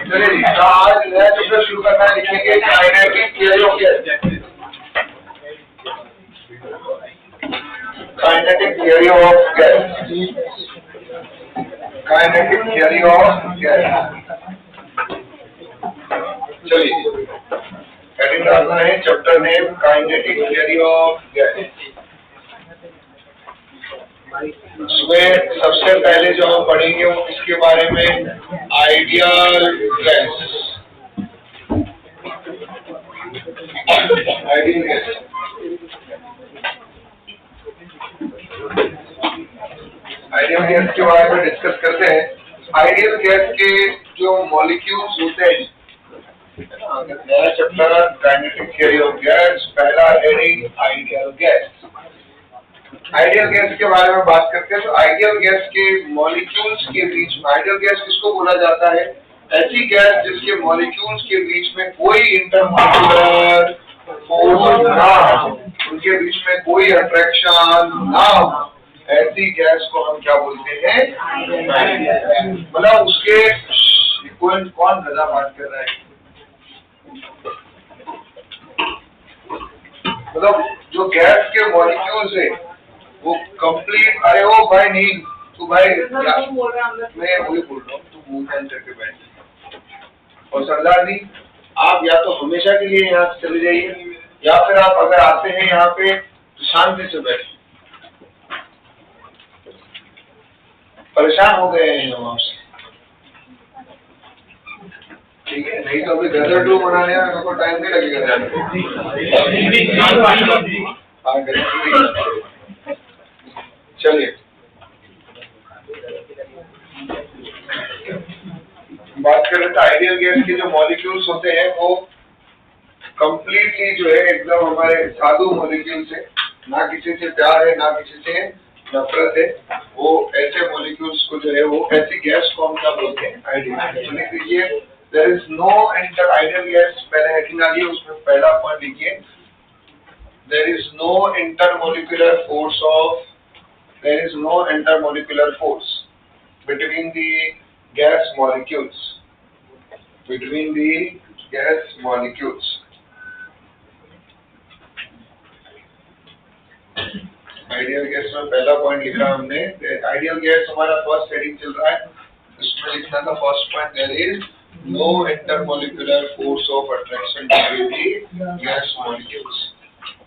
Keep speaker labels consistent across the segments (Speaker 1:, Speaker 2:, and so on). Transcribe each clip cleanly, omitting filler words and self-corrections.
Speaker 1: चलिए आज नया चैप्टर शुरू करना है, लिखेंगे kinetic theory of gas. Kinetic theory of gas, kinetic theory of gas. चलिए हेडिंग डालना है chapter name kinetic theory of gas. उसमें सबसे पहले जो हम पढ़ेंगे वो किसके बारे में, ideal gas. Ideal gas ideal gas के बारे में डिस्कस करते हैं। आइडियल गैस के जो मॉलिक्यूल्स होते हैं, नया chapter kinetic theory of gas, पहला heading ideal gas. Ideal gas के बारे में बात करते हैं तो आइडियल गैस के मॉलिक्यूल्स के बीच में, आइडियल गैस किसको बोला जाता है, ऐसी गैस जिसके मॉलिक्यूल्स के बीच में कोई इंटरमॉलिक्यूलर फोर्स ना हो, उनके बीच में कोई अट्रैक्शन ना हो, ऐसी गैस को हम क्या बोलते हैं, मतलब उसके कौन गधा बात कर रहा है, मतलब जो गैस के मॉलिक्यूल्स है वो कंप्लीट, अरे ओ भाई नहीं तू भाई मैं वही बोल रहा हूँ, तू मुंह बंद करके बैठ। और सरदार जी आप या तो हमेशा के लिए यहाँ से चले जाइए, या फिर आप अगर आते हैं यहाँ पे तो शांति से बैठिए। परेशान हो गए हैं हम आपसे, ठीक है, नहीं तो अभी गदर 2 बनाने में मेरे को टाइम नहीं लगेगा। चलिए बात कर रहे थे आइडियल गैस के जो मॉलिक्यूल्स होते हैं वो कंप्लीटली जो है एकदम हमारे साधु मॉलिक्यूल्स है, ना किसी से प्यार है ना किसी से नफरत है, वो ऐसे मॉलिक्यूल्स को जो है वो ऐसी गैस को हम क्या बोलते हैं, आइडियल गैस। लिखिए there is no inter ideal gas, पहले हेडिंग आ गई उसमें पहला पॉइंट लिखिए, there is no intermolecular force of, there is no intermolecular force between the gas molecules, between the gas molecules. Ideal gas में पहला point लिखा हमने, आइडियल गैस हमारा फर्स्ट हेडिंग चल रहा है, इसमें लिखना था first point, there is no intermolecular force of attraction between the gas molecules.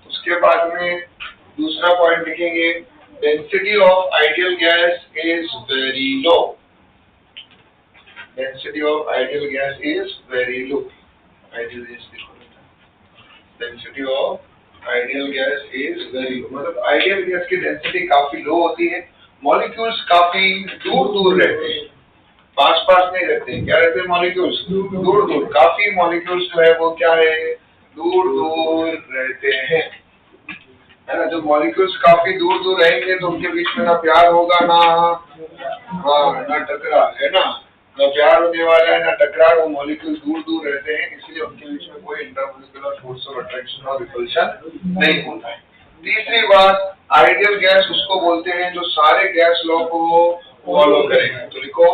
Speaker 1: उसके बाद में दूसरा पॉइंट लिखेंगे, density of ideal gas is very low. Density of ideal gas is very low. Density of ideal gas is very low. मतलब ideal gas की density काफी लो होती है, मॉलिक्यूल्स काफी दूर दूर रहते हैं, पास पास नहीं रहते हैं। क्या रहते हैं मॉलिक्यूल्स? दूर दूर। काफी मॉलिक्यूल्स जो है वो क्या है, दूर दूर रहते हैं, है ना। जो मॉलिक्यूल्स काफी दूर दूर रहेंगे तो उनके बीच में ना प्यार होगा ना ना टकरार, है ना प्यार होने वाला है ना टकरार, वो मॉलिक्यूल्स दूर दूर रहते हैं, इसलिए उनके बीच में कोई इंटरमॉलिक्यूलर फोर्स ऑफ अट्रैक्शन और रिपल्शन नहीं होता है। तीसरी बात, आइडियल गैस उसको बोलते हैं जो सारे गैस लॉ को फॉलो करेगा। तो लिखो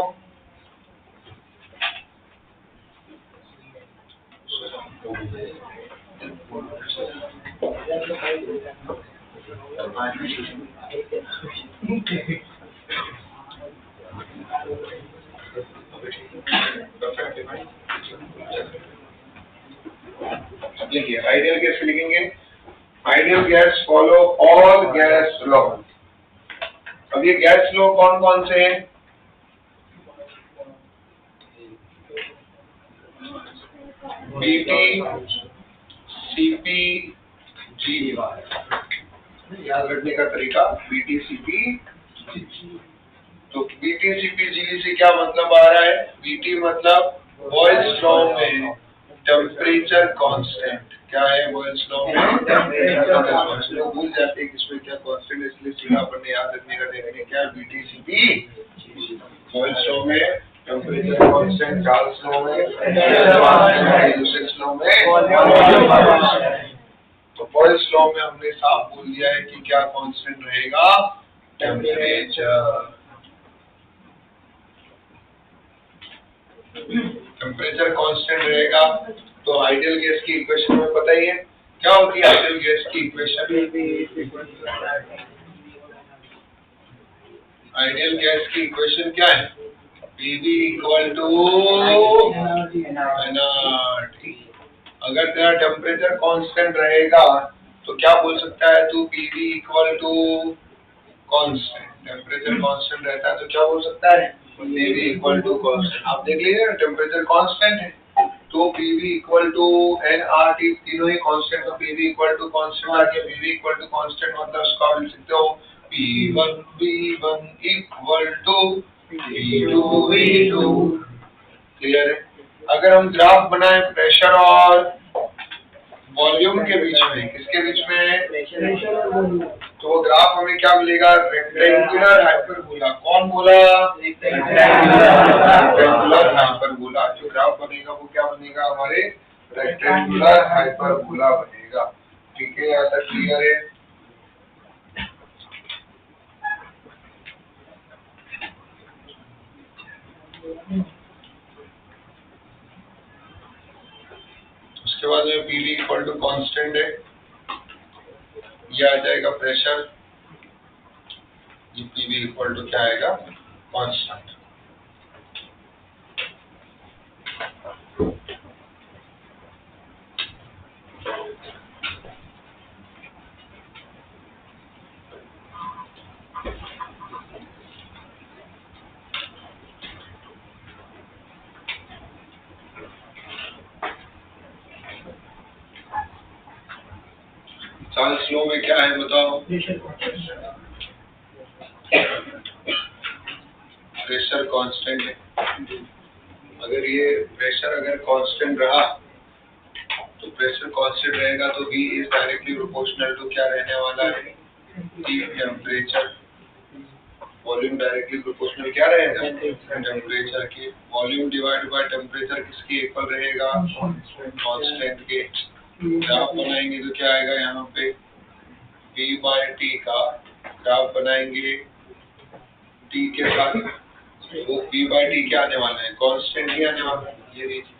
Speaker 1: लिखिए आइडियल गैस लिखेंगे, ideal gas follow all gas law. अब ये गैस लॉ कौन कौन से हैं? बीटी, सीपी, जीवी। याद रखने का तरीका बीटी, सीपी, तो बीटी, सीपी, जीवी से क्या मतलब आ रहा है? बीटी मतलब बॉयल्स लॉ में टेम्परेचर कांस्टेंट। क्या है बॉयल्स लॉ में? Temperature constant. लोग भूल जाते हैं कि इसमें क्या कांस्टेंट, इसलिए सीधा अपन ने याद रखने का देखने क्या बीटी, सीपी। बॉयल्स लॉ में टेम्परेचर कांस्टेंट, चार्ल्स लॉ में यूसेज लॉ में। तो बॉयल्स लॉ में हमने साफ बोल दिया है कि क्या कांस्टेंट रहेगा? टेम्परेचर। टेम्परेचर कांस्टेंट रहेगा। तो आइडियल गैस की इक्वेशन में पता ही है क्या होती है? आइडियल गैस की इक्वेशन, आइडियल गैस की इक्वेशन क्या है? PV equal to NRT. अगर तेरा टेम्परेचर कांस्टेंट रहेगा तो क्या बोल सकता है तू? PV equal to constant. Temperature constant रहता है तो क्या बोल सकता है? PV equal to constant. आप देख लीजिए ना, टेम्परेचर कांस्टेंट है तो पीवी इक्वल टू एनआरटी, तीनों ही कांस्टेंट, तो पीवी इक्वल टू कांस्टेंट आ गया। पीवी इक्वल टू कांस्टेंट मतलब उसका लिख सकते हो P1 equal to P2V2। Clear है? अगर हम ग्राफ बनाए प्रेशर और वॉल्यूम के बीच में, किसके बीच में? तो ग्राफ हमें क्या मिलेगा? Rectangular hyperbola. कौन बोला? Rectangular hyperbola. जो ग्राफ बनेगा वो क्या बनेगा? हमारे रेक्टेंगुलर हाइपरबोला बनेगा। ठीक है, यहाँ तक क्लियर है? उसके बाद में पीवी इक्वल टू कांस्टेंट है, ये आ जाएगा प्रेशर। ये पीवी इक्वल टू क्या आएगा? कांस्टेंट। चार्ल्स लॉ में क्या है बताओ? प्रेशर कांस्टेंट है। अगर ये प्रेशर अगर कांस्टेंट रहा तो प्रेशर कांस्टेंट रहेगा तो V is directly proportional to क्या रहने वाला है? टेम्परेचर। वॉल्यूम डायरेक्टली प्रोपोर्शनल क्या रहेगा? टेम्परेचर के। वॉल्यूम डिवाइड बाय टेम्परेचर किसके इक्वल रहेगा? कांस्टेंट के। ग्राफ बनाएंगे तो क्या आएगा यहाँ पे? V बाय T का ग्राफ बनाएंगे T के साथ, वो V बाय T क्या आने वाला है? कांस्टेंट ही आने वाला है। ये लीजिए,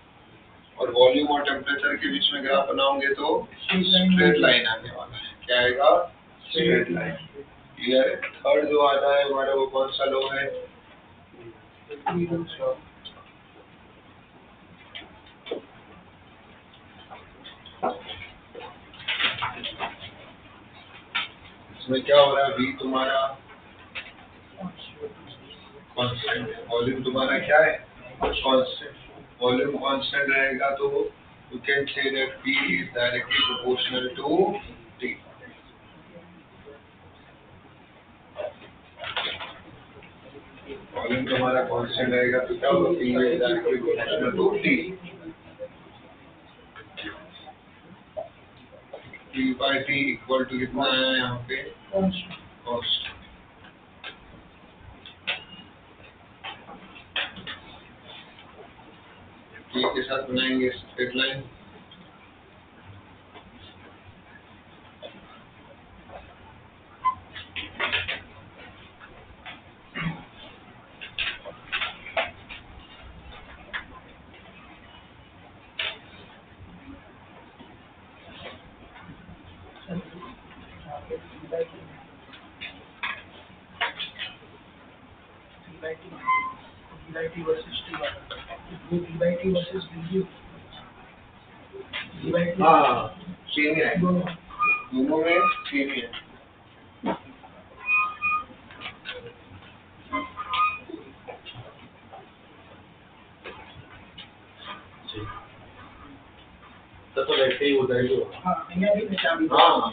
Speaker 1: और वॉल्यूम और टेम्परेचर के बीच में ग्राफ बनाओगे तो स्ट्रेट लाइन आने वाला है। क्या आएगा? Straight line. क्लियर है? थर्ड जो आता है हमारा वो कौन सा लॉ है? इसमें क्या हो रहा है? V तुम्हारा कांस्टेंट है, वॉल्यूम तुम्हारा क्या है? कांस्टेंट। वॉल्यूम कांस्टेंट रहेगा तो you can say that V is directly proportional to T। Volume तुम्हारा कांस्टेंट रहेगा तो क्या होगा? V is directly proportional to T। T by T equal to कितना है यहाँ पे? कांस्टेंट। T के साथ बनाएंगे straight line.
Speaker 2: D/T versus T वाला, D/T versus dU, D/T
Speaker 1: हाँ सेम ही है,
Speaker 2: दोनों
Speaker 1: दोनों में सेम ही है।
Speaker 3: तो वैसे ही उधर ही होगा।
Speaker 2: हाँ यहाँ भी निशान
Speaker 1: हाँ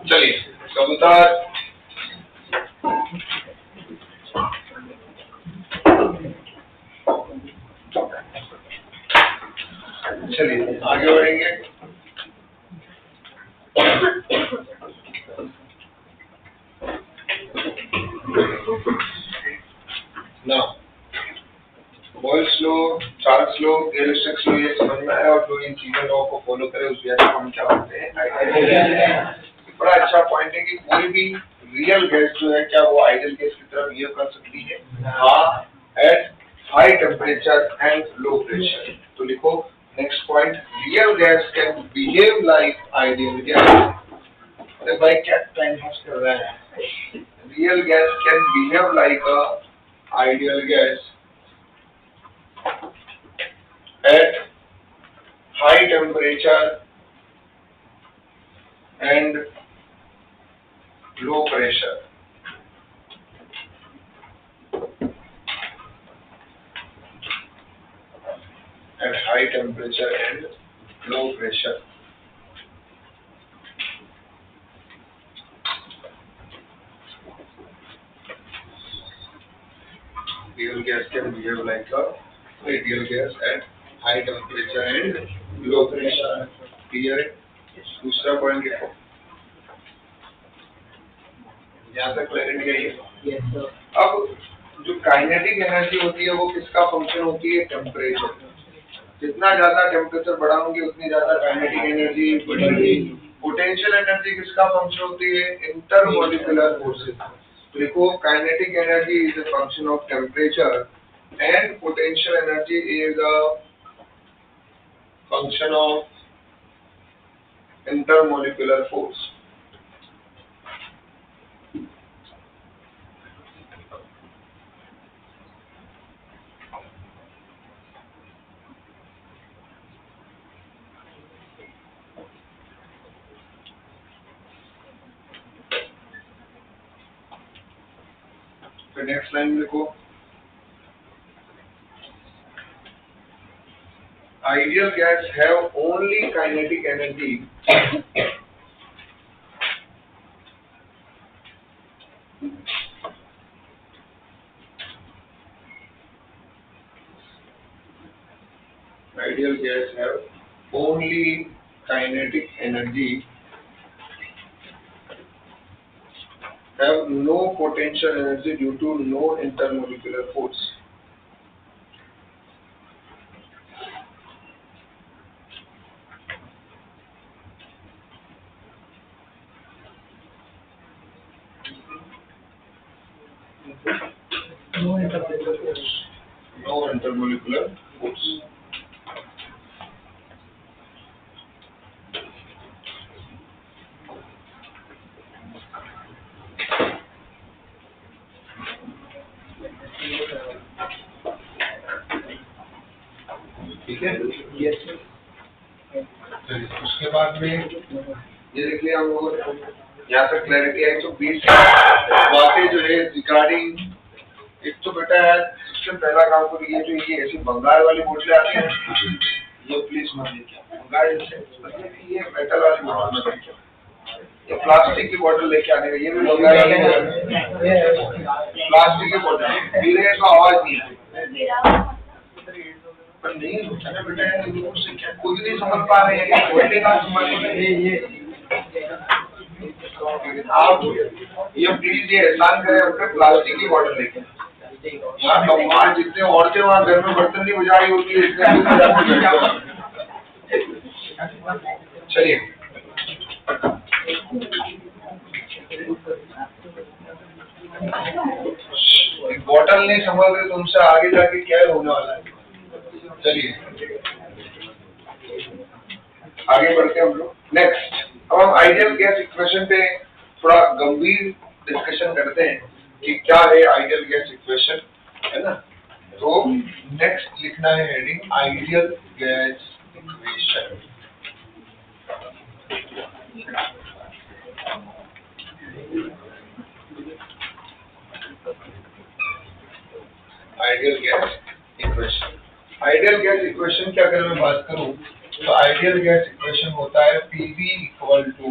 Speaker 1: चलिए कबूतर चलिए आगे बढ़ेंगे। ना बॉयल्स लॉ, चार्ल्स लॉ, गेल-स्टोक्स लॉ ये समझ में आया और जो इन तीनों लॉ को फॉलो करे उस गैस को हम क्या बोलते हैं? आइडियल। बड़ा अच्छा पॉइंट है कि कोई भी रियल गैस जो है क्या वो आइडियल गैस की तरह बिहेव कर सकती है? हाँ, at high temperature and low pressure. तो लिखो next point, real gas can behave like ideal gas. अरे भाई क्या टाइम पास कर रहा है? Real gas can behave like a ideal gas at high temperature and low pressure. At high temperature and low pressure. Real gas can behave like a ideal gas at high temperature and low pressure. Clear है? दूसरा point लिखो। यहाँ तक clarity आई है? अब जो kinetic energy होती है वो किसका फंक्शन होती है? टेम्परेचर। जितना ज्यादा टेम्परेचर बढ़ाओगे उतनी ज्यादा काइनेटिक एनर्जी बढ़ेगी। पोटेंशियल एनर्जी किसका फंक्शन होती है? Intermolecular forces. देखो kinetic energy is a function of temperature and potential energy is a function of intermolecular force. फिर नेक्स्ट लाइन लिखो, ideal gas have only kinetic energy ideal gas have only kinetic energy, have no potential energy due to no intermolecular force.
Speaker 2: no intermolecular force.
Speaker 1: No intermolecular force. ठीक है।
Speaker 2: Yes, sir.
Speaker 1: चलिए, उसके बाद में ये देख लिया हम लोगों ने, यहाँ तक क्लैरिटी आई। तो बेसिक बातें जो है रिगार्डिंग, एक तो बेटा यार सबसे पहला काम तो ये जो ये ऐसी बंगाल वाली बोतलें आती है, ये प्लीज मत लेके आओ। बंगाल से ये मेटल वाली बोतल मत लेके आओ, ये प्लास्टिक की बोतल लेके आने का, ये भी बंगाल वाली प्लास्टिक की बोतल, गिरे तो आवाज नहीं आए। पर नहीं होता ना बेटा, उससे क्या खुद नहीं समझ पा रहे हैं, बोलने का समझ आप ये प्लीज ये एहसान करें अपने प्लास्टिक की बोतल लेके। यहाँ कमाल जितने औरतें वहाँ घर में बर्तन नहीं बजा रही होती है, इतने लोग बजाते हैं। चलिए, बोतल नहीं समझ रहे तो उनसे आगे जाके क्या होने वाला है। चलिए आगे बढ़ते हैं हम लोग। नेक्स्ट, अब हम आइडियल गैस इक्वेशन पे थोड़ा गंभीर डिस्कशन करते हैं कि क्या है आइडियल गैस इक्वेशन, है ना। तो नेक्स्ट लिखना है heading ideal gas equation. Ideal gas equation, ideal gas equation की अगर मैं बात करूं तो आइडियल गैस इक्वेशन होता है PV इक्वल टू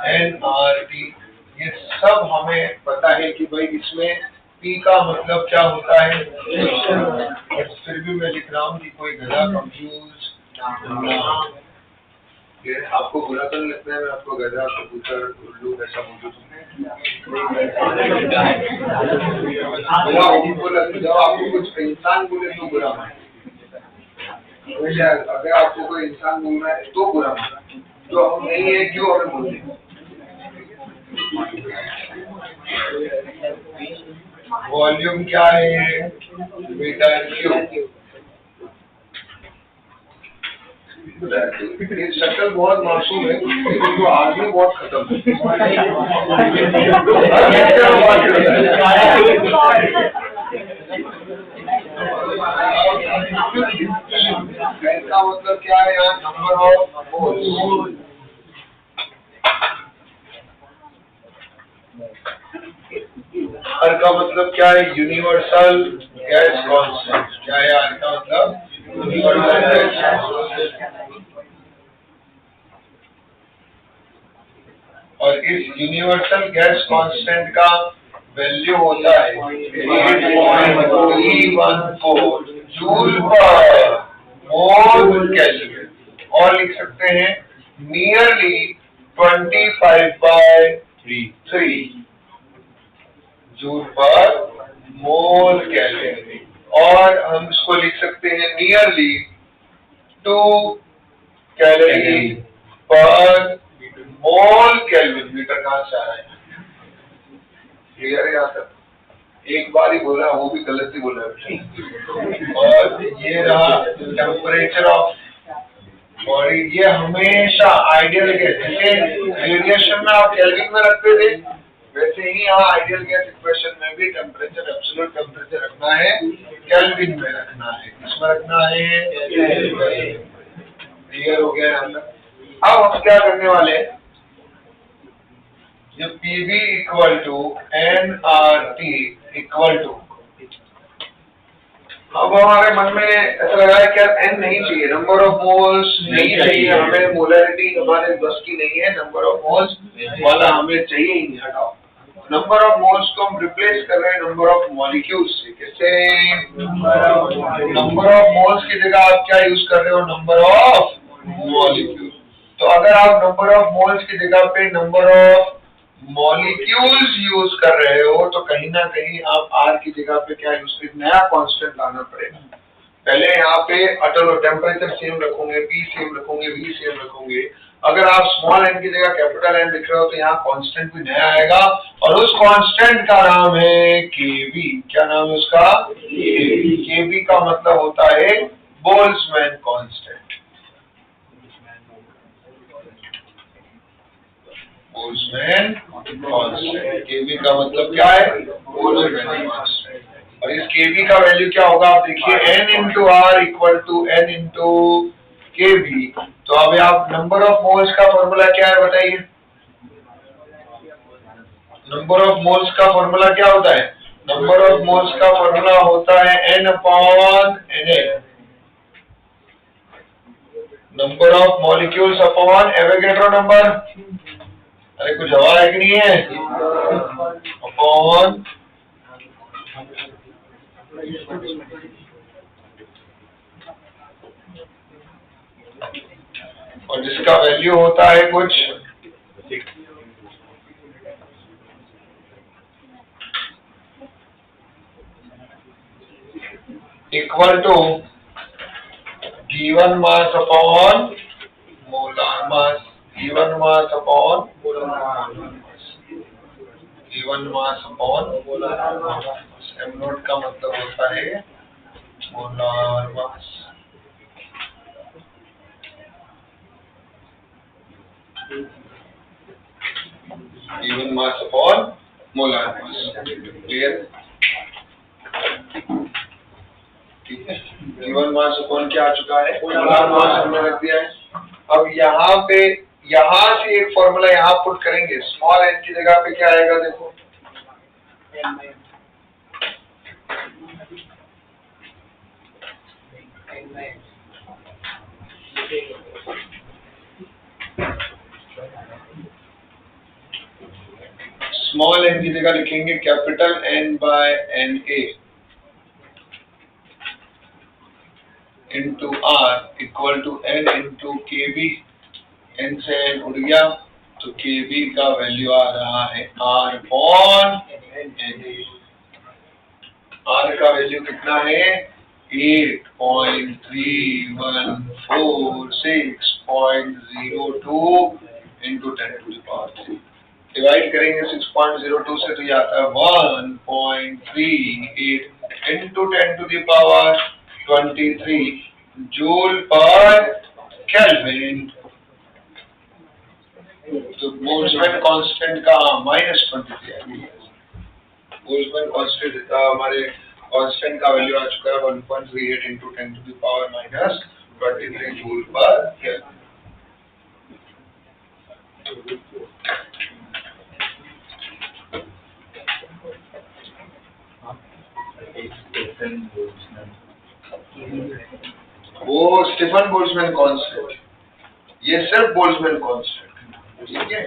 Speaker 1: nRT। ये सब हमें पता है कि भाई इसमें P का मतलब क्या होता है, बट फिर भी मैं लिख रहा हूँ कि कोई गधा कंफ्यूज ना। ये आपको बुरा तो नहीं लगता है मैं आपको गधा कबूतर उल्लू ऐसा बोलूं तो जब आपको कुछ इंसान बोले तो बुरा माने, अगर आपको कोई इंसान बोल रहा है तो बुरा माना, तो हम नहीं है क्यों हमें बोलते हैं। वॉल्यूम क्या है बेटा, क्यों ये शक्ल बहुत मासूम है लेकिन तो आदमी बहुत खत्म है। इसका मतलब क्या है यहाँ, नंबर ऑफ मोल्स। हर का मतलब क्या है, यूनिवर्सल गैस कांस्टेंट। क्या है हर का मतलब, यूनिवर्सल गैस कांस्टेंट। और इस यूनिवर्सल गैस कांस्टेंट का वैल्यू होता है 8.314 जूल पर मोल केल्विन, और लिख सकते हैं नियरली 25/3 जूल पर मोल केल्विन, और हम इसको लिख सकते हैं नियरली 2 कैलोरी पर मोल केल्विन। मीटर कहाँ से आ रहा है, क्लियर है यहाँ तक? एक बार ही बोला, वो भी गलत ही बोला। और ये रहा टेम्परेचर ऑफ बॉडी, ये हमेशा आइडियल गैस, जैसे रेडिएशन में आप केल्विन में रखते थे वैसे ही यहाँ आइडियल गैस इक्वेशन में भी टेम्परेचर, एब्सोल्यूट टेम्परेचर रखना है केल्विन में रखना है, किसमें रखना है, क्लियर हो गया यहाँ तक? अब हम क्या करने वाले हैं, जो PV equal to nRT equal to, अब हमारे मन में ऐसा लगा है कि n नहीं चाहिए, नंबर ऑफ मोल्स नहीं चाहिए हमें, मोलरिटी हमारे बस की नहीं है, नंबर ऑफ मोल्स वाला हमें चाहिए ही नहीं, हटाओ। नंबर ऑफ मोल्स को हम रिप्लेस कर रहे हैं नंबर ऑफ मॉलिक्यूल्स से। कैसे, नंबर ऑफ मोल्स की जगह आप क्या यूज कर रहे हो, नंबर ऑफ मॉलिक्यूल। तो अगर आप नंबर ऑफ मोल्स की जगह पे नंबर ऑफ मॉलिक्यूल्स यूज कर रहे हो तो कहीं ना कहीं आप R की जगह पे क्या यूज कर, नया कांस्टेंट लाना पड़ेगा। पहले यहाँ पे अटल टेम्परेचर सेम रखोगे, P सेम रखोगे, V सेम रखोगे। अगर आप स्मॉल n की जगह कैपिटल N लिख रहे हो तो यहाँ कांस्टेंट भी नया आएगा, और उस कांस्टेंट का नाम है Kb। क्या नाम है उसका, Kb का मतलब होता है Boltzmann constant. Boltzmann constant, Kb का मतलब क्या है, बोल्ट्जमैन कांस्टेंट। और इस Kb का वैल्यू क्या होगा आप देखिए, n into R equal to n into Kb। तो अब आप नंबर ऑफ मोल्स का फॉर्मूला क्या है बताइए, नंबर ऑफ मोल्स का फॉर्मूला क्या होता है, नंबर ऑफ मोल्स का फॉर्मूला होता है n upon Na, number of molecules upon Avogadro number. अरे कुछ हवा है कि नहीं है, अपॉन और जिसका वैल्यू होता है कुछ equal to given mass upon molar mass, given mass upon given mass upon molar mass. M naught का मतलब होता है molar mass. Given mass upon molar mass, clear, ठीक है। गिवन मास अपॉन क्या आ चुका है, मोलार मास हमने रख दिया है। अब यहाँ पे यहाँ से एक फॉर्मूला यहाँ पुट करेंगे, स्मॉल एन की जगह पे क्या आएगा देखो, स्मॉल एन की जगह लिखेंगे capital N by N A into R equal to N into K B. N से एन उड़ गया तो के बी का वैल्यू आ रहा है आर अपॉन एन। आर का वैल्यू कितना है, 8.3146.02 into 10 to the power 3। Divide करेंगे 6.02 से तो ये आता है 1.38 into 10 to the power 23 joule per kelvin. तो बोल्ट्जमैन कांस्टेंट का -23 बोल्ट्जमैन कांस्टेंट हमारे कांस्टेंट का वैल्यू आ चुका है 1.38 into 10 to the power -23 joule per kelvin. वो स्टीफन बोल्ट्जमैन कांस्टेंट, ये सिर्फ बोल्ट्जमैन कांस्टेंट, ठीक है।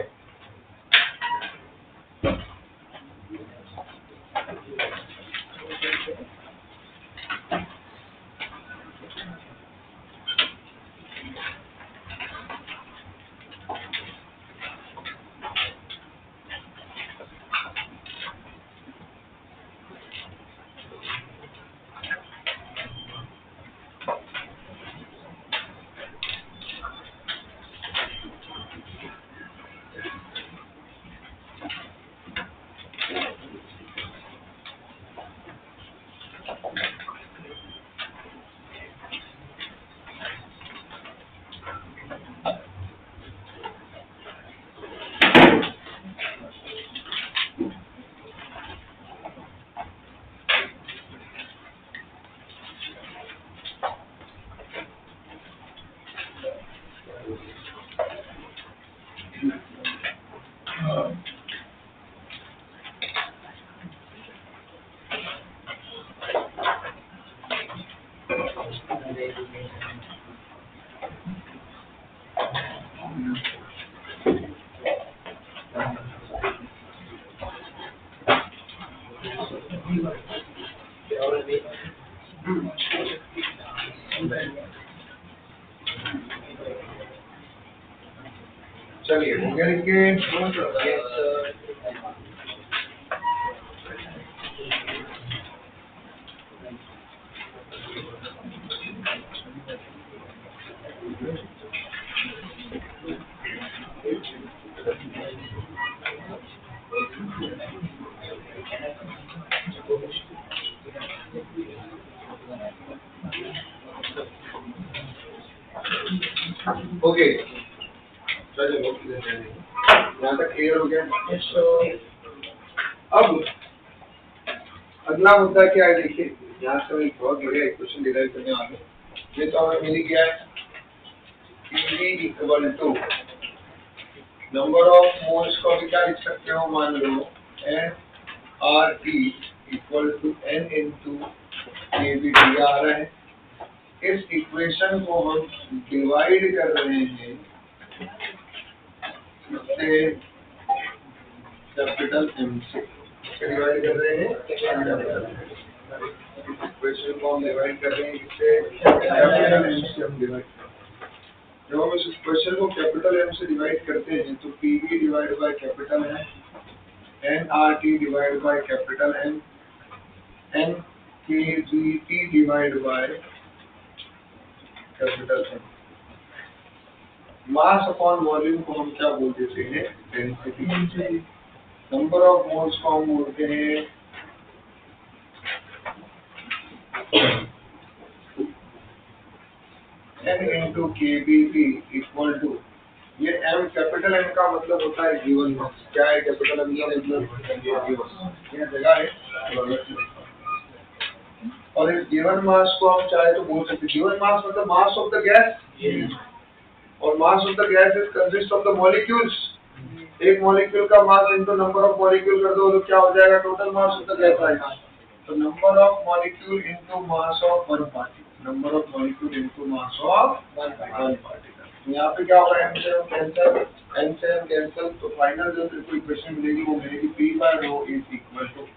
Speaker 1: चलिए हो गया लिखिए। ओके, चलिए यहाँ तक क्लियर हो गया। अब अगला मुद्दा क्या है देखिए, यहाँ से मैं एक बहुत बढ़िया क्वेश्चन डिराइव करने वाला हूँ। ये तो हमें मिल गया है PV equal to number of moles को भी क्या लिख सकते हो, मान लो N R T equal to N into KV दिया आ रहा है। इस इक्वेशन को हम डिवाइड कर रहे हैं इससे कैपिटल एम से डिवाइड कर रहे हैं, इक्वेशन को हम डिवाइड कर रहे हैं इससे कैपिटल एम से हम डिवाइड। जब हम इस इक्वेशन को कैपिटल एम से डिवाइड करते हैं तो PV divide by capital M, N R T divide by capital M, N K G T divide by capital M. Mass upon volume को हम क्या बोल देते हैं, डेंसिटी। नंबर ऑफ मोल्स को हम बोलते हैं N into K B T equal to, ये एम कैपिटल एम का मतलब होता है गिवन मास। क्या है कैपिटल एम का मतलब, यह जगह है। और इस गिवन मास को हम चाहे तो बोल सकते, गिवन मास मतलब मास ऑफ द गैस, और mass of the gas is consist of the molecules. एक मॉलिक्यूल का mass into number of molecule कर दो तो क्या हो जाएगा, total mass of the gas आएगा। तो number of molecule into mass of one particle, number of molecule into mass of one particle. यहाँ पे क्या होगा, एम से एम कैंसिल, तो फाइनल जो तेरे इक्वेशन मिलेगी वो मिलेगी P by rho is equal to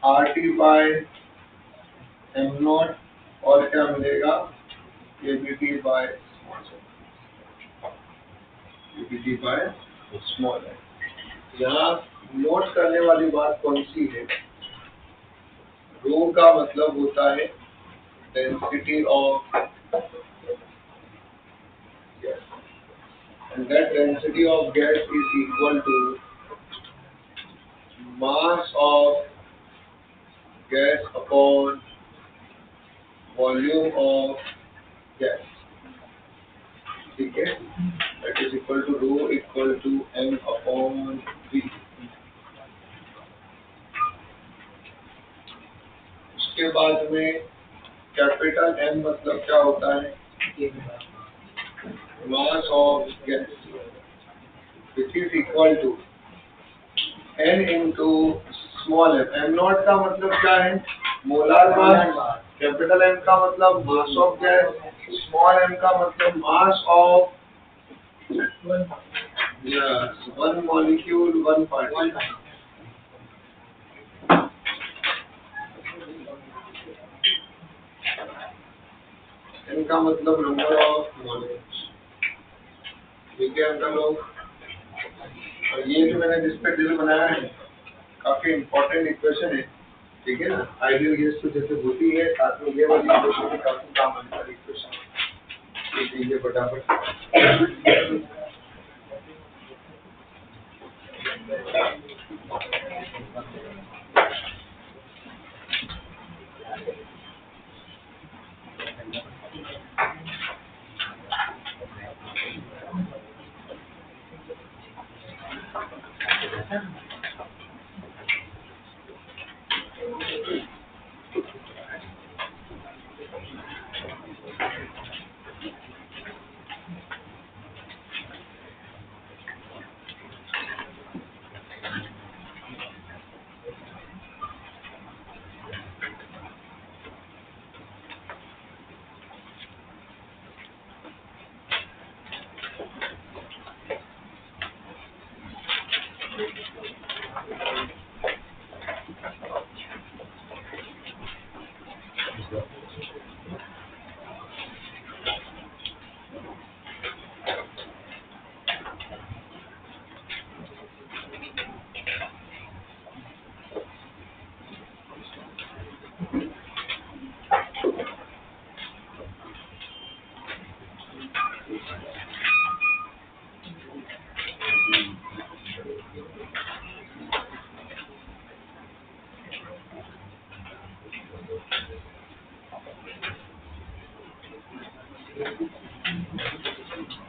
Speaker 1: R T by M naught, और क्या मिलेगा एबीटी बाय स्मॉल है। यहाँ नोट करने वाली बात कौन सी है, रो का मतलब होता है density of gas, and that density of gas is equal to mass of gas upon volume of gas, ठीक है। That is equal to rho equal to M upon V. उसके बाद में कैपिटल एम मतलब क्या होता है, mass of gas, which is equal to N into small M. M naught का मतलब क्या है, मोलार मास। कैपिटल एम का मतलब mass of gas, small M का मतलब mass of one molecule one particle. इनका मतलब नंबर ऑफ मॉलिक्यूल्स, ठीक है अंकल लोग। और ये जो मैंने जिस पे दिल बनाया है काफी इंपॉर्टेंट इक्वेशन है, ठीक है ना। आइडियल गैस तो जैसे होती है, साथ में ये वाली इक्वेशन भी काफी काम आने वाली इक्वेशन है, फटाफट।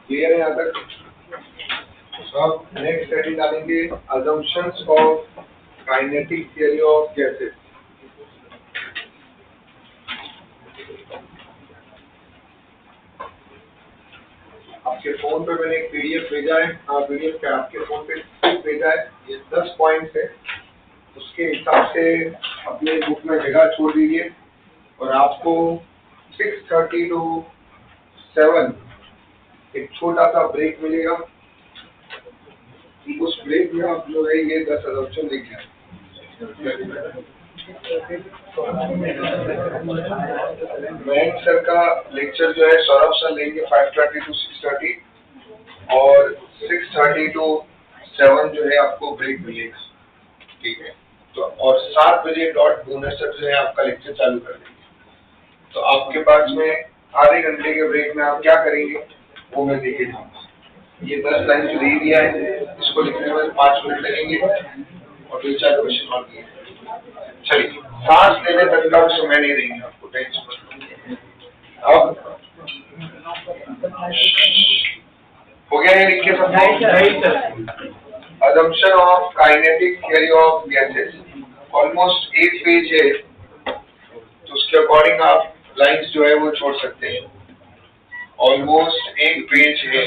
Speaker 1: क्लियर है यहाँ तक? अब नेक्स्ट स्टडी डालेंगे assumptions of kinetic theory of gases. आपके फोन पे मैंने एक पीडीएफ भेजा है, पीडीएफ पे आपके फोन पे भेजा है, ये 10 पॉइंट्स है, उसके हिसाब से अपने बुक में जगह छोड़ दीजिए और आपको 6:30 to 7 एक छोटा सा ब्रेक मिलेगा। उस ब्रेक में आप जो है ये 10 अजम्पशन लिख लें। मयंक सर का लेक्चर जो है सौरभ सर लेंगे 5:30 to 6:30 और 6:30 to 7 जो है आपको ब्रेक मिलेगा, ठीक है। तो और 7 बजे डॉट बोनस सर जो है आपका लेक्चर चालू कर देंगे। तो आपके पास में आधे घंटे के ब्रेक में आप क्या करेंगे वो मैं देखे जाऊंगा। ये 10 लाइन जो दे दिया है इसको लिखने में 5 मिनट लगेंगे और 2-4 क्वेश्चन और दिए। चलिए, सांस लेने तक का समय नहीं देंगे आपको, टेंशन मत लो। अब हो गया ये लिख के सब? Assumption of kinetic theory of gases, almost 8 page है, तो उसके अकॉर्डिंग आप लाइंस जो है वो छोड़ सकते हैं। ऑलमोस्ट 1 पेज है।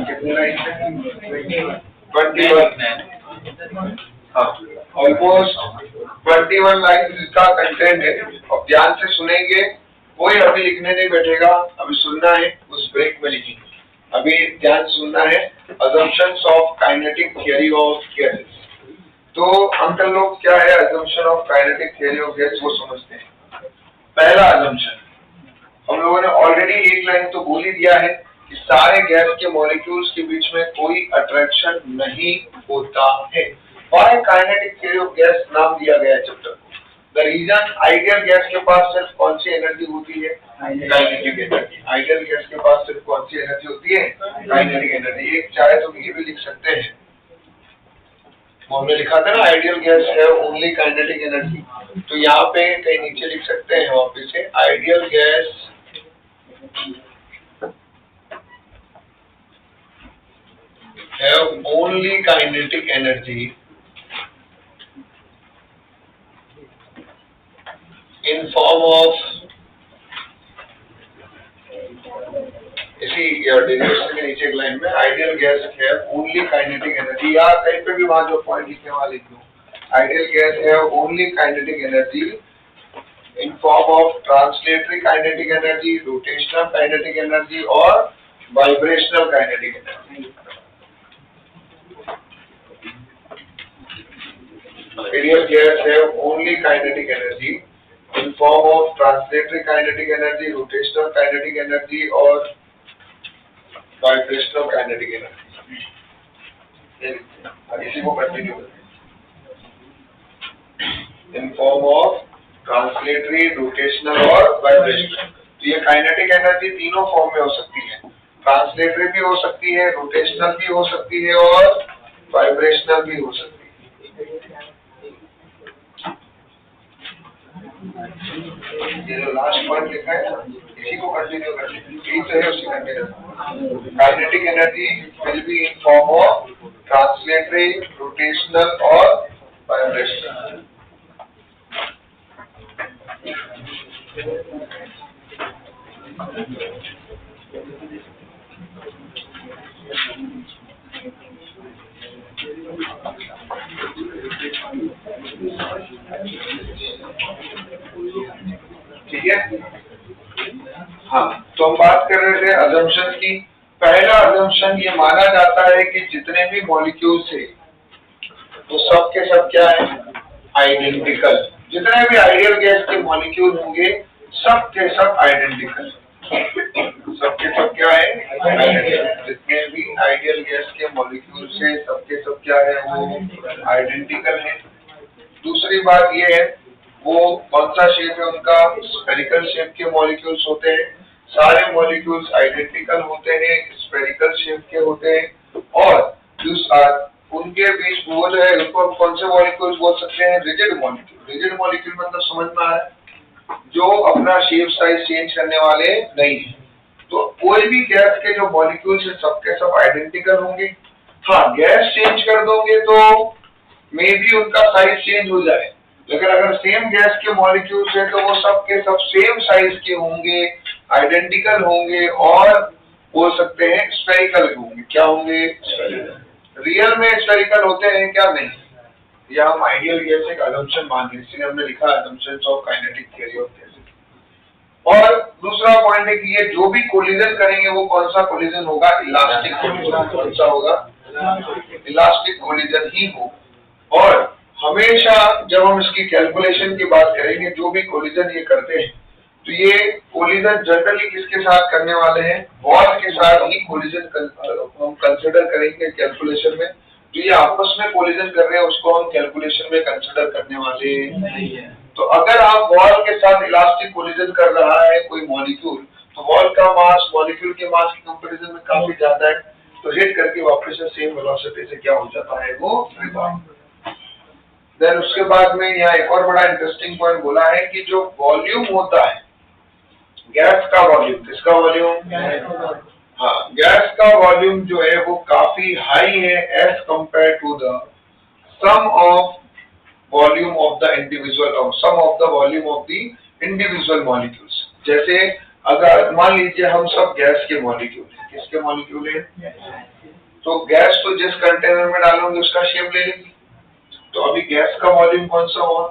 Speaker 1: कितने लाइन है? 21। हाँ, ऑलमोस्ट 21 लाइन का कंटेंट है। अब ध्यान से सुनेंगे, कोई अभी लिखने नहीं बैठेगा, अभी सुनना है, उस ब्रेक में लिखेंगे। अभी ध्यान सुनना है। assumptions of kinetic theory of gases। तो अंकल लोग क्या है assumption of kinetic theory of gases वो समझते हैं। पहला assumption हम लोगों ने ऑलरेडी एक लाइन तो बोल ही दिया है कि सारे गैस के मॉलिक्यूल्स के बीच में कोई अट्रैक्शन नहीं होता है। Why kinetic theory of gas नाम दिया गया है चैप्टर को? द रीजन, आइडियल गैस के पास सिर्फ कौन सी एनर्जी होती है? Kinetic energy. आइडियल गैस के पास सिर्फ कौन सी एनर्जी होती है? Kinetic energy. एक चाहे तो ये भी लिख सकते हैं, हमने लिखा था ना आइडियल गैस है ओनली काइनेटिक एनर्जी, तो यहाँ पे कहीं नीचे लिख सकते हैं वापस से ideal gas have only kinetic energy in form of, इसी डेरिवेशन के नीचे एक लाइन में आइडियल गैस है ओनली काइनेटिक एनर्जी, या कहीं पे भी वहां जो पॉइंट लिखे वहां लिख दो आइडियल गैस है only kinetic energy in form of translatory kinetic energy, rotational kinetic energy और vibrational kinetic energy. Ideal gas have only kinetic energy in form of translatory kinetic energy, rotational kinetic energy और vibrational kinetic energy। इसी को continue करते हैं। In form of translatory, rotational और vibrational। तो ये kinetic energy तीनों फॉर्म में हो सकती है, ट्रांसलेटरी भी हो सकती है, रोटेशनल भी हो सकती है और वाइब्रेशनल भी हो सकती है। ये जो लास्ट पॉइंट लिखा है इसी को कंटिन्यू करते हैं, यही तो है उसी continue. Kinetic energy will be in form of translatory, rotational और वाइब्रेशनल। ठीक है, हाँ। तो हम बात कर रहे थे अजम्पशन की। पहला अजम्पशन ये माना जाता है कि जितने भी मॉलिक्यूल्स है वो सब के सब क्या है? आइडेंटिकल। जितने भी आइडियल गैस के मॉलिक्यूल होंगे सब के सब आइडेंटिकल। सब के सब क्या है? आइडेंटिकल। जितने भी आइडियल गैस के मॉलिक्यूल्स है सब के सब क्या है? वो आइडेंटिकल है। दूसरी बात ये है वो कौन सा शेप है उनका? स्फेरिकल शेप के मॉलिक्यूल्स होते हैं। सारे मॉलिक्यूल्स आइडेंटिकल होते हैं, स्फेरिकल शेप के होते हैं। और उनके बीच वो जो है उनको हम कौन से मॉलिक्यूल्स बोल सकते हैं? Rigid molecule. रिजिड मॉलिक्यूल मतलब समझ में आ रहा है, जो अपना शेप साइज चेंज करने वाले नहीं है। तो कोई भी गैस के जो मॉलिक्यूल्स हैं सबके सब आइडेंटिकल होंगे। हाँ, गैस चेंज कर दोगे तो मे बी उनका साइज चेंज हो जाए, लेकिन अगर सेम गैस के मॉलिक्यूल्स हैं तो वो सब के सब सेम साइज के होंगे, आइडेंटिकल होंगे और बोल सकते हैं स्फेरिकल होंगे। क्या होंगे? रियल में स्फेरिकल होते हैं क्या? नहीं। या हम आइडियल गैस एक assumption मान लें, इसलिए हमने लिखा assumptions of kinetic theory of gases। और दूसरा पॉइंट है कि ये जो भी कोलिजन करेंगे वो कौन सा कोलिजन होगा? Elastic collision. कौन सा होगा? इलास्टिक कोलिजन ही हो। और हमेशा जब हम इसकी कैलकुलेशन की बात करेंगे, जो भी कोलिजन ये करते हैं, तो ये कोलिजन जनरली किसके साथ करने वाले हैं? वॉल के साथ ही कोलिजन हम कंसिडर करेंगे कैलकुलेशन में। तो ये आपस में कोलिजन कर रहे हैं, उसको हम कैलकुलेशन में कंसिडर करने वाले नहीं है। तो अगर आप वॉल के साथ इलास्टिक कोलिजन कर रहा है कोई मॉलिक्यूल, तो वॉल का मास मॉलिक्यूल के मास के कंपैरिजन में काफी ज्यादा है, तो हिट करके वापस से सेम वेलोसिटी से क्या हो जाता है? वो रिबाउंड। देन उसके बाद में यहाँ एक और बड़ा इंटरेस्टिंग पॉइंट बोला है कि जो वॉल्यूम होता है गैस का वॉल्यूम, किसका वॉल्यूम? हाँ, गैस का वॉल्यूम जो है वो काफी हाई है as compare to the sum of volume of the individual और sum of the volume of the individual molecules. जैसे अगर मान लीजिए हम सब गैस के मॉलिक्यूल हैं, किसके मॉलिक्यूल हैं? तो गैस तो जिस कंटेनर में डालोगे उसका शेप ले लेगी। तो अभी गैस का वॉल्यूम कौन सा हुआ?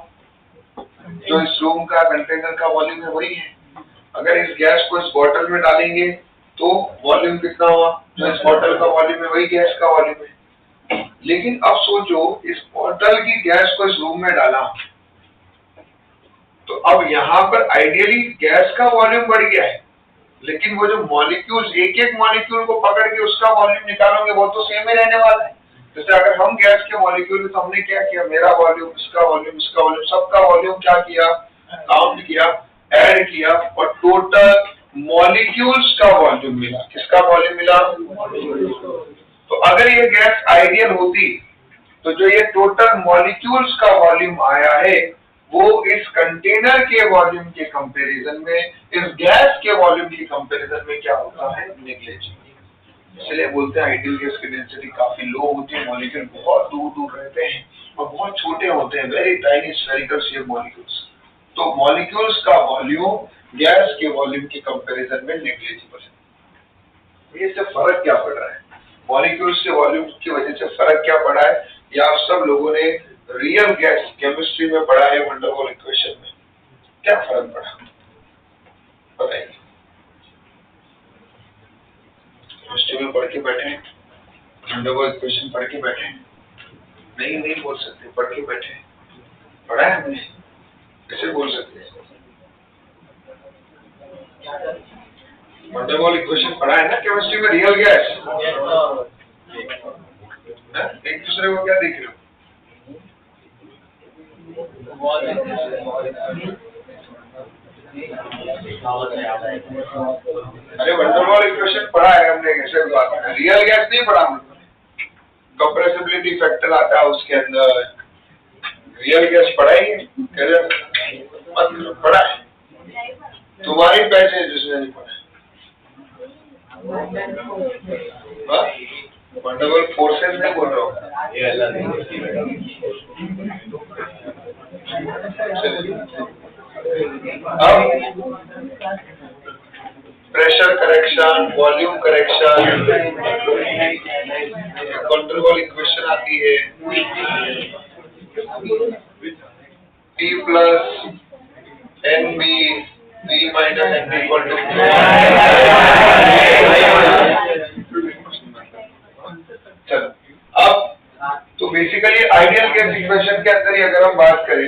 Speaker 1: जो इस रूम का कंटेनर का वॉल्यूम है वही है। अगर इस गैस को इस बॉटल में डालेंगे तो वॉल्यूम कितना हुआ? जो इस बॉटल का वॉल्यूम है वही गैस का वॉल्यूम है। लेकिन अब सोचो, इस बॉटल की गैस को इस रूम में डाला, तो अब यहाँ पर आइडियली गैस का वॉल्यूम बढ़ गया है, लेकिन वो जो मॉलिक्यूल्स एक एक मॉलिक्यूल को पकड़ के उसका वॉल्यूम निकालोगे वो तो सेम ही रहने वाला है। जैसे अगर हम गैस के मॉलिक्यूल तो हमने क्या किया? मेरा वॉल्यूम, इसका वॉल्यूम, इसका वॉल्यूम, सबका वॉल्यूम क्या किया? काउंट किया, ऐड किया और टोटल मॉलिक्यूल्स का वॉल्यूम मिला। किसका वॉल्यूम मिला? तो अगर ये गैस आइडियल होती तो जो ये टोटल मॉलिक्यूल्स का वॉल्यूम आया है वो इस कंटेनर के वॉल्यूम के कंपैरिजन में, इस गैस के वॉल्यूम के कंपैरिजन में क्या होता है? नेग्लिजिबल। इसलिए बोलते हैं आइडियल गैस की डेंसिटी काफी लो होती है, मॉलिक्यूल बहुत दूर दूर रहते हैं और बहुत छोटे होते हैं, very tiny spherical shape molecules. तो मॉलिक्यूल्स का वॉल्यूम गैस के वॉल्यूम के कंपैरिजन में नेग्लिजिबल है। ये से फर्क क्या पड़ रहा है? मॉलिक्यूल्स के वॉल्यूम की वजह से फर्क क्या पड़ा है? या आप सब लोगों ने रियल गैस केमिस्ट्री में पढ़ा है, वंडर वॉल इक्वेशन में क्या फर्क पड़ा बताइए? केमिस्ट्री में पढ़ के बैठे हैं, वंडर वॉल इक्वेशन पढ़ के बैठे हैं? नहीं बोल सकते, पढ़ के बैठे हैं, पढ़ा है हमने, कैसे बोल सकते हैं? वंडर वॉल इक्वेशन पढ़ा है ना केमिस्ट्री में, रियल गैस। एक दूसरे को क्या देख रहे हो? अरे वंडर वॉल इक्वेशन पढ़ा है हमने, कैसे बात है? रियल गैस नहीं पढ़ा हमने। कंप्रेसिबिलिटी फैक्टर आता है उसके अंदर, रियल गैस पढ़ा ही पढ़ा है। तुम्हारी पैसे है जिसने नहीं पढ़ा। वंडर वॉल फोर्सेस नहीं बोल रहा हूँ। अब pressure correction, volume correction, van der Waal equation आती है P plus N B B minus N equal to. चलो अब तो बेसिकली आइडियल गैस इक्वेशन के अंदर ही अगर हम बात करें,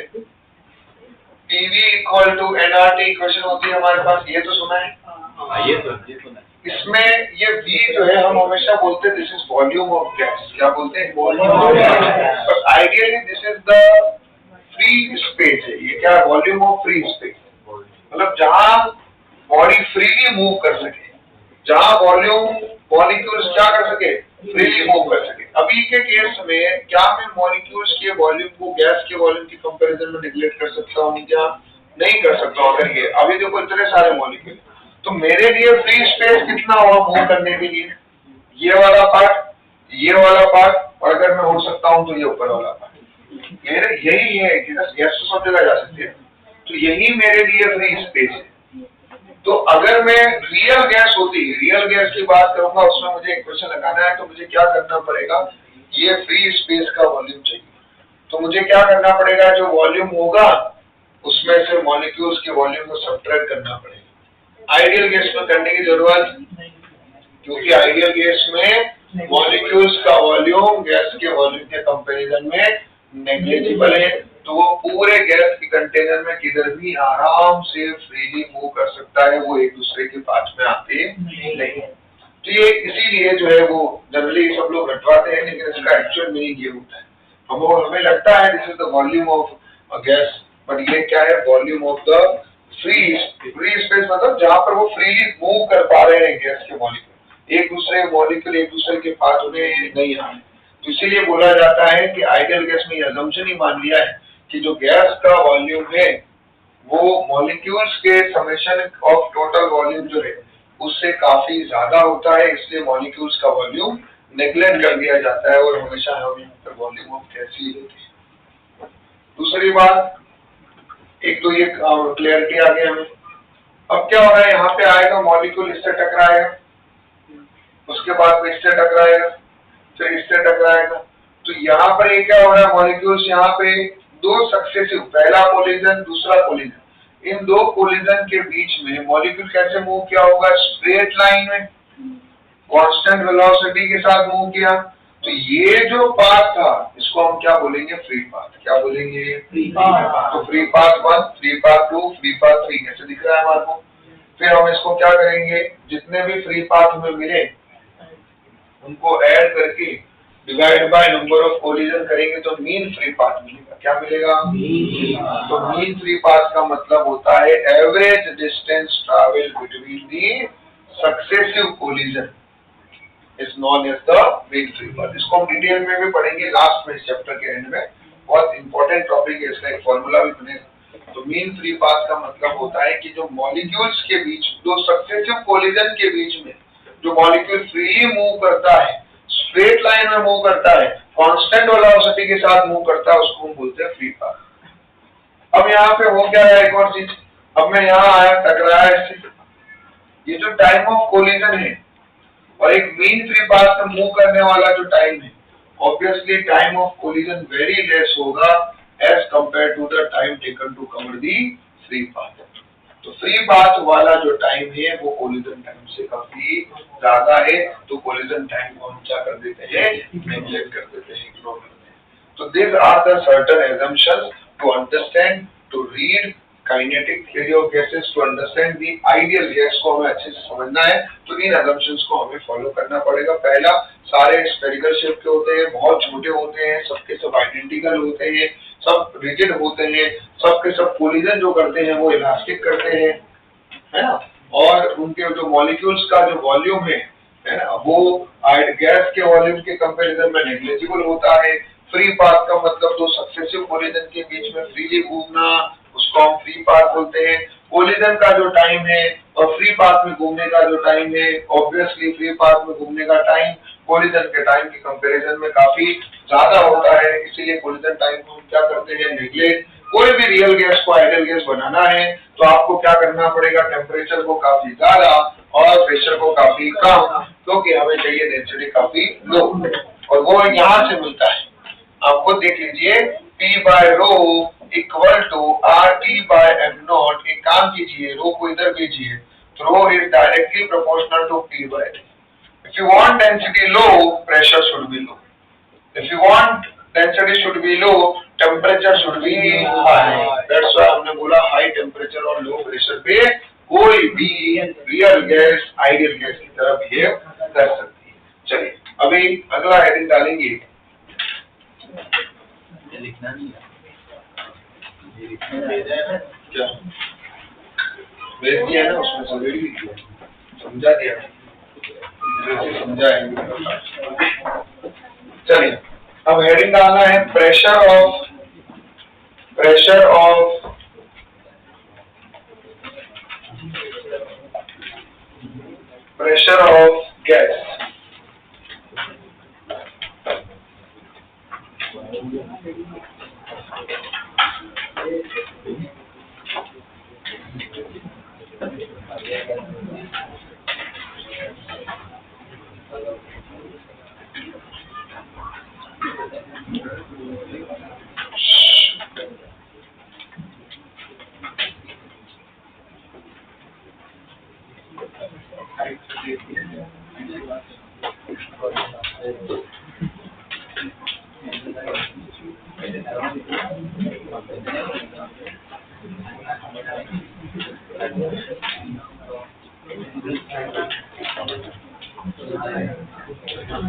Speaker 1: PV equal to nRT equation होती है हमारे पास, ये तो सुना है? ये सुना है। इसमें ये V जो है हम हमेशा बोलते हैं this is volume of gas. क्या बोलते हैं? Volume of gas. But ideally this is the free space है। ये क्या? वॉल्यूम ऑफ फ्री स्पेस, मतलब जहां बॉडी फ्रीली मूव कर सके, जहां वॉल्यूम मॉलिक्यूल्स क्या कर सके? फ्रीली मूव कर सके। अभी के केस में क्या मैं मॉलिक्यूल्स के वॉल्यूम को गैस के वॉल्यूम की कंपैरिजन में नेग्लेक्ट कर सकता हूँ क्या? नहीं कर सकता हूँ। अगर ये अभी देखो इतने सारे मॉलिक्यूल, तो मेरे लिए फ्री स्पेस कितना हुआ मूव करने के लिए? ये वाला पार्ट, ये वाला पार्ट, और अगर मैं हो सकता हूँ तो ये ऊपर वाला पार्ट। मेरे यही है कि गैस तो सब जगह जा सकती है, तो यही मेरे लिए फ्री स्पेस है। तो अगर मैं रियल गैस होती, रियल गैस की बात करूंगा, उसमें मुझे इक्वेशन लगाना है, तो मुझे क्या करना पड़ेगा? ये फ्री स्पेस का वॉल्यूम चाहिए, तो मुझे क्या करना पड़ेगा? जो वॉल्यूम होगा उसमें से मॉलिक्यूल्स के वॉल्यूम को सब्ट्रैक्ट करना पड़ेगा। आइडियल गैस में करने की जरूरत, क्योंकि आइडियल गैस में मॉलिक्यूल्स का वॉल्यूम गैस के वॉल्यूम के कंपैरिजन में नेग्लिजिबल है, तो वो पूरे गैस के कंटेनर में किधर भी आराम से फ्रीली मूव कर सकता है, वो एक दूसरे के पास में आते नहीं। तो ये इसीलिए जो है वो जनरली सब लोग रटवाते हैं, लेकिन इसका एक्चुअल मीनिंग ये होता है। हमें लगता है this is the volume of gas, but ये क्या है? Volume of the free space, मतलब जहां पर वो फ्रीली मूव कर पा रहे हैं गैस के मॉलिक्यूल, एक दूसरे के पास उन्हें नहीं आ रहे। तो इसीलिए बोला जाता है कि आइडियल गैस में ये अजम्पशन ही मान लिया है कि जो गैस का वॉल्यूम है वो मॉलिक्यूल्स के समेशन ऑफ टोटल वॉल्यूम जो है उससे काफी ज्यादा होता है, इसलिए मॉलिक्यूल्स का वॉल्यूम नेग्लेक्ट कर दिया जाता है और हमेशा हम यहाँ पर वॉल्यूम ऑफ गैस ही लेते हैं। दूसरी बात, एक तो ये क्लियरिटी आ गया हमें। अब क्या हो रहा है? यहाँ पे आएगा मॉलिक्यूल, इससे टकराएगा, उसके बाद में इससे टकराएगा, फिर इससे टकराएगा। तो यहाँ पर ये क्या हो रहा है? मॉलिक्यूल्स यहाँ पे दो सक्सेसिव, पहला कोलिजन दूसरा कोलिजन, इन दो कोलिजन के बीच में मॉलिक्यूल कैसे मूव किया होगा? स्ट्रेट लाइन में कांस्टेंट वेलोसिटी के साथ मूव किया। तो ये जो पाथ था इसको हम क्या बोलेंगे? Free path. क्या बोलेंगे?
Speaker 2: Free path.
Speaker 1: तो free path 1, free path 2, free path 3 ऐसे दिख रहा है हमारे को। फिर हम इसको क्या करेंगे? जितने भी फ्री पाथ हमें मिले उनको ऐड करके divide by number of collision करेंगे तो मीन फ्री पाथ मिलेगा। क्या मिलेगा? तो मीन फ्री पाथ का मतलब होता है average distance travel between the successive collision is known as the mean free path. इसको हम डिटेल में भी पढ़ेंगे लास्ट में, इस चैप्टर के एंड में। बहुत इंपॉर्टेंट टॉपिक है, इसका एक फॉर्मूला भी बनेगा। तो मीन फ्री पाथ का मतलब होता है कि जो मॉलिक्यूल्स के बीच, दो सक्सेसिव कोलिजन के बीच में जो मॉलिक्यूल फ्रीली मूव करता है, स्ट्रेट लाइन में मूव करता है, कांस्टेंट वेलोसिटी के साथ मूव करता है, उसको हम बोलते हैं फ्री पाथ। अब यहाँ पे हो क्या है? एक और चीज, अब मैं यहाँ आया, टकराया इससे, ये जो टाइम ऑफ कोलिजन है और एक मीन फ्री पाथ में मूव करने वाला जो टाइम है, obviously time of collision very less होगा as compare to the time taken to cover the free path. तो फ्री पाथ वाला जो टाइम है वो कोलिजन टाइम से काफी ज्यादा है, तो कोलिजन टाइम को हम क्या कर देते हैं? नेग्लेक्ट कर देते हैं, इग्नोर करते हैं। तो this are the certain assumptions to understand, to read kinetic theory of gases, to understand the ideal gas को हमें अच्छे से समझना है, तो इन assumptions को हमें फॉलो करना पड़ेगा। पहला, सारे स्फेरिकल शेप के होते हैं, बहुत छोटे होते हैं, सबके सब आइडेंटिकल होते हैं, सब रिजिड होते हैं, सबके सब कोलिजन जो करते हैं वो इलास्टिक करते हैं, है ना? और उनके जो मॉलिक्यूल्स का जो वॉल्यूम है ना, वो गैस के वॉल्यूम के कंपैरिजन में नेग्लिजिबल होता है। फ्री पाथ का मतलब दो सक्सेसिव कोलिजन के बीच में फ्रीली घूमना, उसको हम फ्री पाथ बोलते हैं। कोलिजन का जो टाइम है और फ्री पाथ में घूमने का जो टाइम है, ऑब्वियसली फ्री पाथ में घूमने का टाइम कोलिजन के टाइम के कंपैरिजन में काफी ज्यादा होता है, इसीलिए कोलिजन टाइम को हम क्या करते हैं? नेग्लेक्ट। कोई भी रियल गैस को आइडियल गैस बनाना है तो आपको क्या करना पड़ेगा? टेम्परेचर को काफी ज्यादा और प्रेशर को काफी कम, क्योंकि हमें चाहिए डेंसिटी काफी लो, और वो यहाँ से मिलता है। आपको देख लीजिए, P by rho equal to RT by M not. एक काम कीजिए, रो को इधर भेजिए, तो rho is directly proportional to P by T। If you want density low, pressure should be low. If you want density should be low, temperature should be high. That's why हमने बोला high temperature और low pressure पे कोई भी real gas, ideal gas की तरह behave कर सकती है। चलिए, अभी अगला हेडिंग डालेंगे।
Speaker 3: ये लिखना नहीं है, ये लिखना भेजा है ना?
Speaker 1: क्या भेज दिया ना? उसमें सब रेडी लिख दिया, समझा दिया, समझाएंगे। चलिए अब हेडिंग डालना है प्रेशर ऑफ गैस।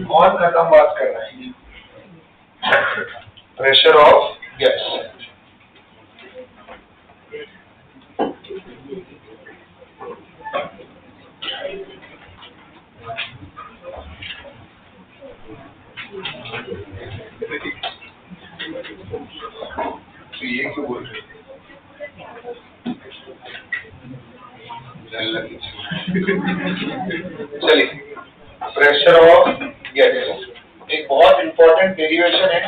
Speaker 1: कौन खत्म बात कर रहा है? Pressure of gas. तो ये क्यों बोल रहे चलिए प्रेशर ऑफ गैस एक बहुत इंपॉर्टेंट डेरिवेशन है,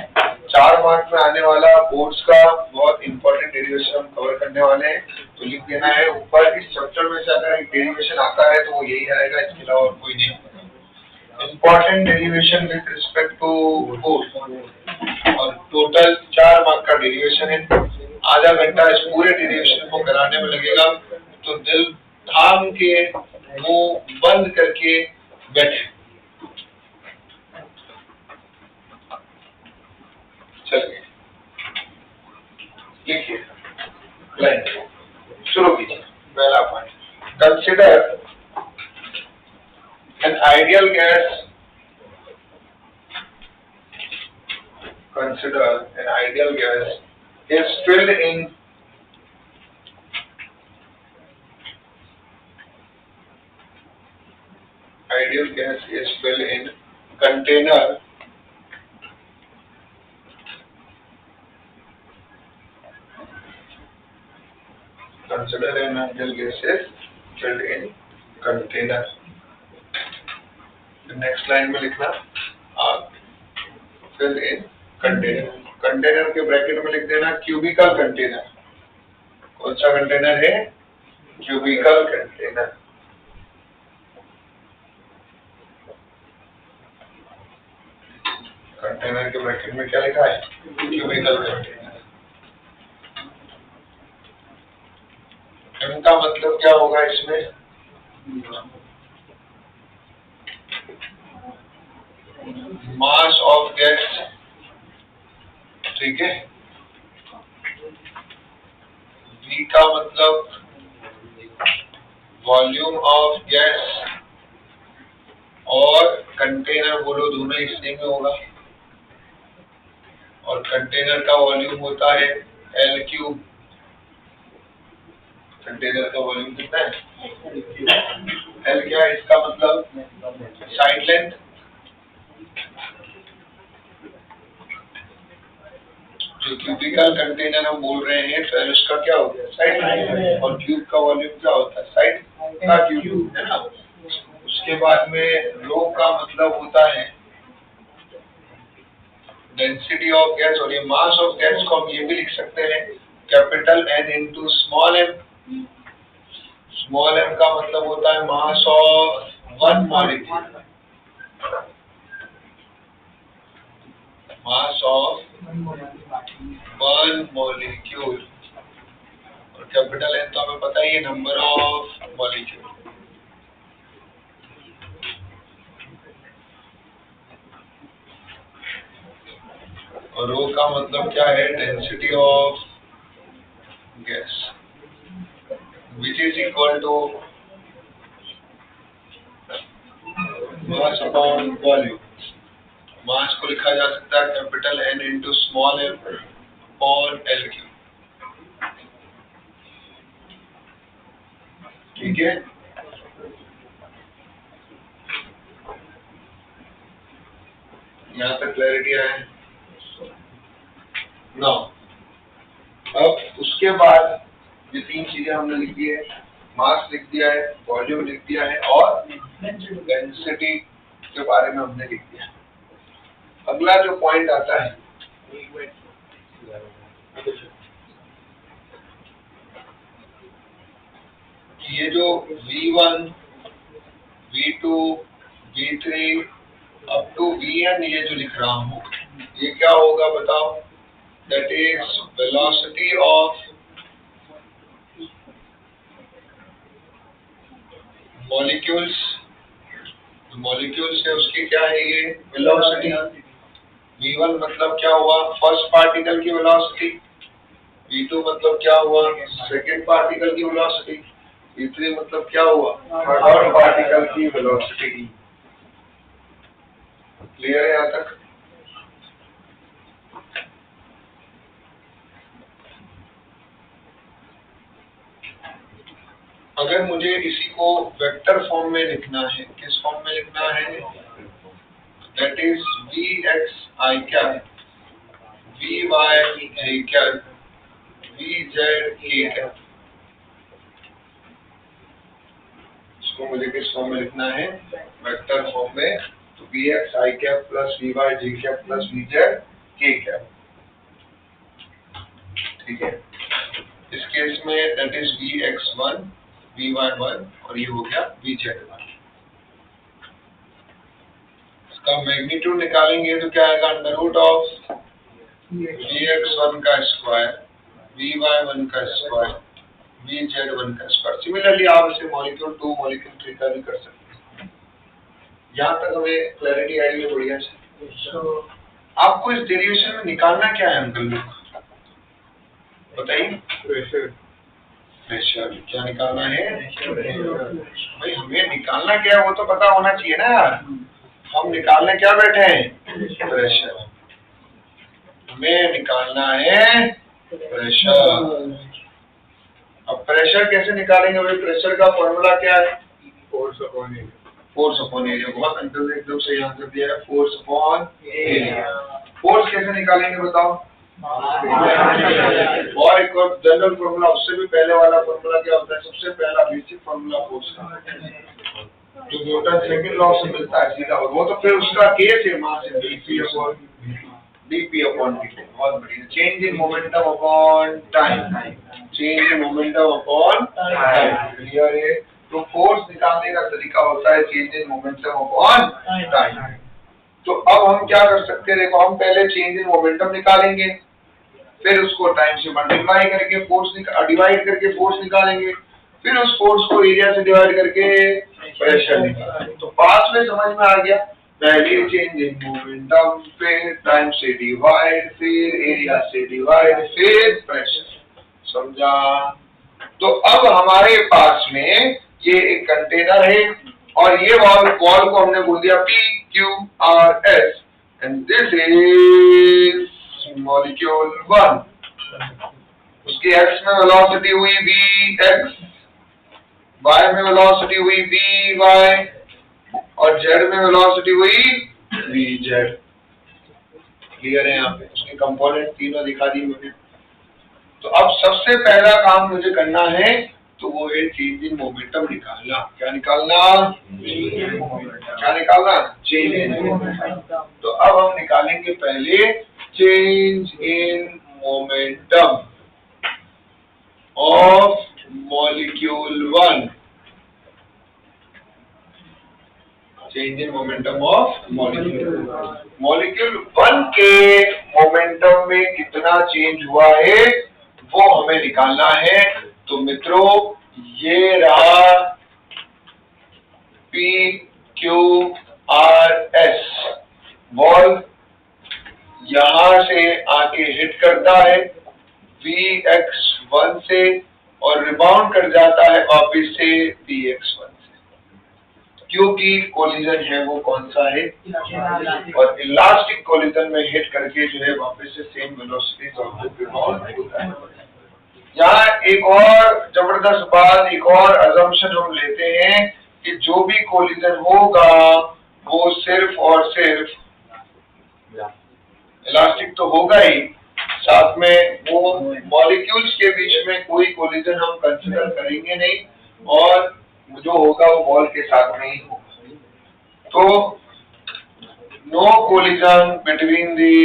Speaker 1: 4 मार्क में आने वाला बोर्ड्स का बहुत इंपॉर्टेंट डेरिवेशन हम कवर करने वाले हैं। तो लिख देना है ऊपर, इस चैप्टर में से अगर एक डेरिवेशन आता है तो वो यही आएगा, इसके अलावा और कोई नहीं। Important derivation with respect to board और टोटल 4 मार्क का डेरिवेशन है। आधा घंटा इस पूरे डेरिवेशन को कराने में लगेगा, तो दिल थाम के मुंह बंद करके बैठे। चलिए लिखिए, लाइन शुरू कीजिए। पहला point, consider an ideal gas, consider an ideal gas is filled in container consider an ideal gas is filled in container। Next line में लिखना fill in कंटेनर। कंटेनर के ब्रैकेट में लिख देना क्यूबिकल कंटेनर। कौन सा कंटेनर है? Cubical container. Container के ब्रैकेट में क्या लिखा है? Cubical container. इनका मतलब क्या होगा इसमें? मास ऑफ गैस, ठीक है। V का मतलब वॉल्यूम ऑफ गैस, और कंटेनर बोलो दोनों ही सेम होगा, और कंटेनर का वॉल्यूम होता है L क्यूब। कंटेनर का वॉल्यूम कितना है? L क्या है इसका मतलब? Side length. जो क्यूबिकल कंटेनर हम बोल रहे हैं तो उसका क्या हो गया? Side length. और क्यूब का वॉल्यूम क्या होता है? साइड का क्यूब, है ना। उसके बाद में रो का मतलब होता है डेंसिटी ऑफ गैस, और ये मास ऑफ गैस को हम ये भी लिख सकते हैं capital N into small m। Small m का मतलब होता है mass of one molecule, mass of one molecule, और कैपिटल N तो हमें पता ही है नंबर ऑफ मॉलिक्यूल। और रो का मतलब क्या है? Density of gas, which is equal to mass upon volume. Mass को लिखा जा सकता है capital N into small m upon L cube, ठीक है। यहाँ तक क्लैरिटी है ना? अब उसके बाद ये तीन चीजें हमने लिख दी है, मास लिख दिया है, वॉल्यूम लिख दिया है और डेंसिटी के बारे में हमने लिख दिया है। अगला जो पॉइंट आता है ये जो V1, V2, V3 up to Vn ये जो लिख रहा हूँ, ये क्या होगा बताओ? That is velocity of molecules. Molecules है उसकी क्या है ये वेलोसिटी। V1 मतलब क्या हुआ? फर्स्ट पार्टिकल की वेलोसिटी। V2 मतलब क्या हुआ? सेकेंड पार्टिकल की वेलोसिटी। V3 मतलब क्या हुआ? थर्ड पार्टिकल की वेलोसिटी। क्लियर है यहाँ तक? अगर मुझे इसी को वेक्टर फॉर्म में लिखना है, किस फॉर्म में लिखना है? That is Vx I cap, Vy j cap, Vz k cap. इसको मुझे किस फॉर्म में लिखना है? वेक्टर फॉर्म में। तो Vx I cap plus Vy j cap plus Vz k cap. ठीक है, इस केस में दैट इज Vx1, Vy1 और ये हो गया Vz1। इसका मैग्नीट्यूड निकालेंगे तो क्या आएगा? अंडर रूट ऑफ Vx1 का स्क्वायर, Vy1 का स्क्वायर, Vz1 का स्क्वायर। सिमिलरली आप इसे मॉलिक्यूल 2, मॉलिक्यूल 3 का भी कर सकते हैं। यहाँ तक हमें क्लैरिटी आई है बढ़िया से। आपको इस डेरिवेशन में निकालना क्या है अंकल लोग बताइए? प्रेशर। प्रेशर क्या निकालना है? भाई हमें निकालना क्या है वो तो पता होना चाहिए ना यार। हम निकालने क्या बैठे हैं? प्रेशर। हमें निकालना है प्रेशर। अब प्रेशर कैसे निकालेंगे भाई? प्रेशर का फॉर्मूला क्या है? Force upon area. Force upon area. बहुत अंकल ने एकदम सही आंसर दिया है, फोर्स अपॉन एरिया। फोर्स कैसे निकालेंगे बताओ? और एक और जनरल फॉर्मूला, उससे भी पहले वाला फॉर्मूला क्या होता है? सबसे पहला बेसिक फॉर्मूला फोर्स का जो न्यूटन सेकंड लॉ से मिलता है सीधा, और वो तो फिर उसका केस है मास dp अपॉन dt। बहुत बढ़िया। Change in momentum upon time. Change in momentum upon time. Clear है? तो फोर्स निकालने का तरीका होता है change in momentum upon time. तो अब हम क्या कर सकते हैं? देखो, हम पहले चेंज इन मोमेंटम निकालेंगे, फिर उसको टाइम से मल्टीप्लाई करके फोर्स डिवाइड करके फोर्स निकालेंगे, फिर उस फोर्स को एरिया से डिवाइड करके प्रेशर निकालेंगे। तो पास में समझ में आ गया? पहले चेंज इन मोमेंटम, फिर टाइम से डिवाइड, फिर एरिया से डिवाइड, फिर प्रेशर। समझा? तो अब हमारे पास में ये एक कंटेनर है और ये वॉल को हमने बोल दिया P Q R S and this is molecule 1। उसकी x में वेलोसिटी हुई Vx, y में वेलोसिटी हुई Vy और z में वेलोसिटी हुई Vz। क्लियर है? यहाँ पे उसके कंपोनेंट तीनों दिखा दी मुझे। तो अब सबसे पहला काम मुझे करना है तो वो है चेंज इन मोमेंटम निकालना। क्या निकालना? क्या निकालना? Change in momentum. तो अब हम निकालेंगे पहले change in momentum of molecule 1। Change in momentum of molecule 1 के मोमेंटम में कितना चेंज हुआ है वो हमें निकालना है। तो मित्रों ये रहा P Q R S। Ball यहां से आके हिट करता है Vx1 से और रिबाउंड कर जाता है वापस से Vx1 से, क्योंकि कोलिजन है वो कौन सा है? और इलास्टिक कोलिजन में हिट करके जो है वापस से सेम वेलोसिटी रिबाउंड होता है। यहाँ एक और जबरदस्त बात, एक और अजम्पशन हम लेते हैं कि जो भी कोलिजन होगा वो सिर्फ और सिर्फ इलास्टिक तो होगा ही, साथ में वो मॉलिक्यूल्स के बीच में कोई कोलिजन हम कंसीडर करेंगे नहीं, और जो होगा वो वॉल के साथ में ही होगा। तो no collision between the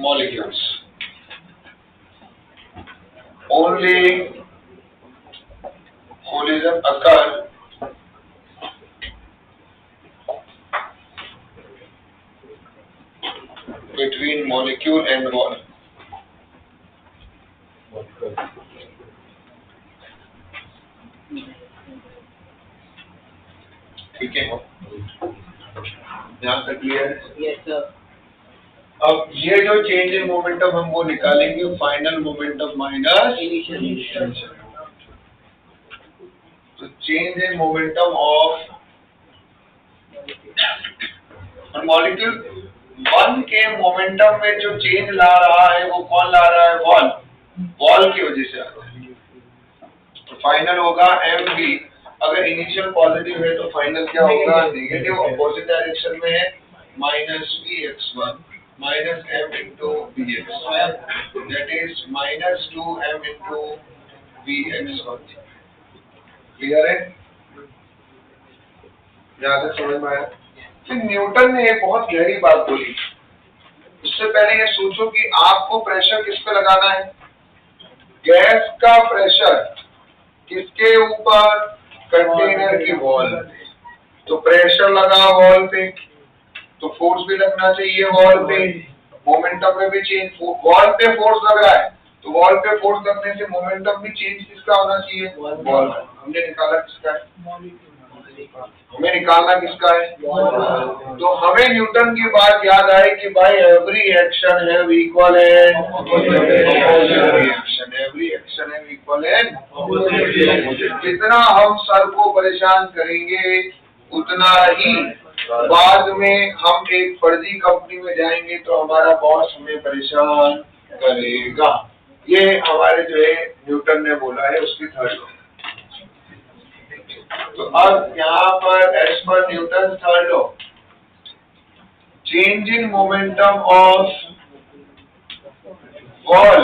Speaker 1: molecules, only collision occur between molecule and wall. ठीक है, यहाँ तक क्लियर है?
Speaker 2: Yes, sir.
Speaker 1: अब ये जो चेंज इन मोमेंटम हम वो निकालेंगे फाइनल मोमेंटम माइनस
Speaker 2: Initial.
Speaker 1: तो change in momentum of molecule one के मोमेंटम में जो चेंज ला रहा है वो कौन ला रहा है? वॉल की वजह से आ रहा है। तो फाइनल होगा एम बी, अगर इनिशियल पॉजिटिव है तो फाइनल क्या होगा? नेगेटिव, अपोजिट डायरेक्शन में है, minus V X one minus m into Vx, that is minus 2m into Vx1। Clear है? यहाँ तक समझ में आया? फिर न्यूटन ने एक बहुत गहरी बात बोली। उससे पहले ये सोचो कि आपको प्रेशर किस पे लगाना है? गैस का प्रेशर किसके ऊपर? कंटेनर की वॉल पे। तो प्रेशर लगा वॉल पे, तो फोर्स भी लगना चाहिए वॉल पे। मोमेंटम में भी चेंज, वॉल पे फोर्स लग रहा है तो वॉल पे फोर्स लगने से मोमेंटम भी चेंज किसका होना चाहिए? वॉल का। हमने निकाला किसका है? हमें निकालना किसका है? तो हमें न्यूटन की बात याद आए कि भाई every action have equivalent reaction, every action have equivalent. जितना हम सर को परेशान करेंगे उतना ही बाद में हम एक फर्जी कंपनी में जाएंगे तो हमारा बॉस हमें परेशान करेगा। ये हमारे जो है न्यूटन ने बोला है उसकी थर्ड लॉ। तो अब यहाँ पर एज पर Newton third law, change in momentum of wall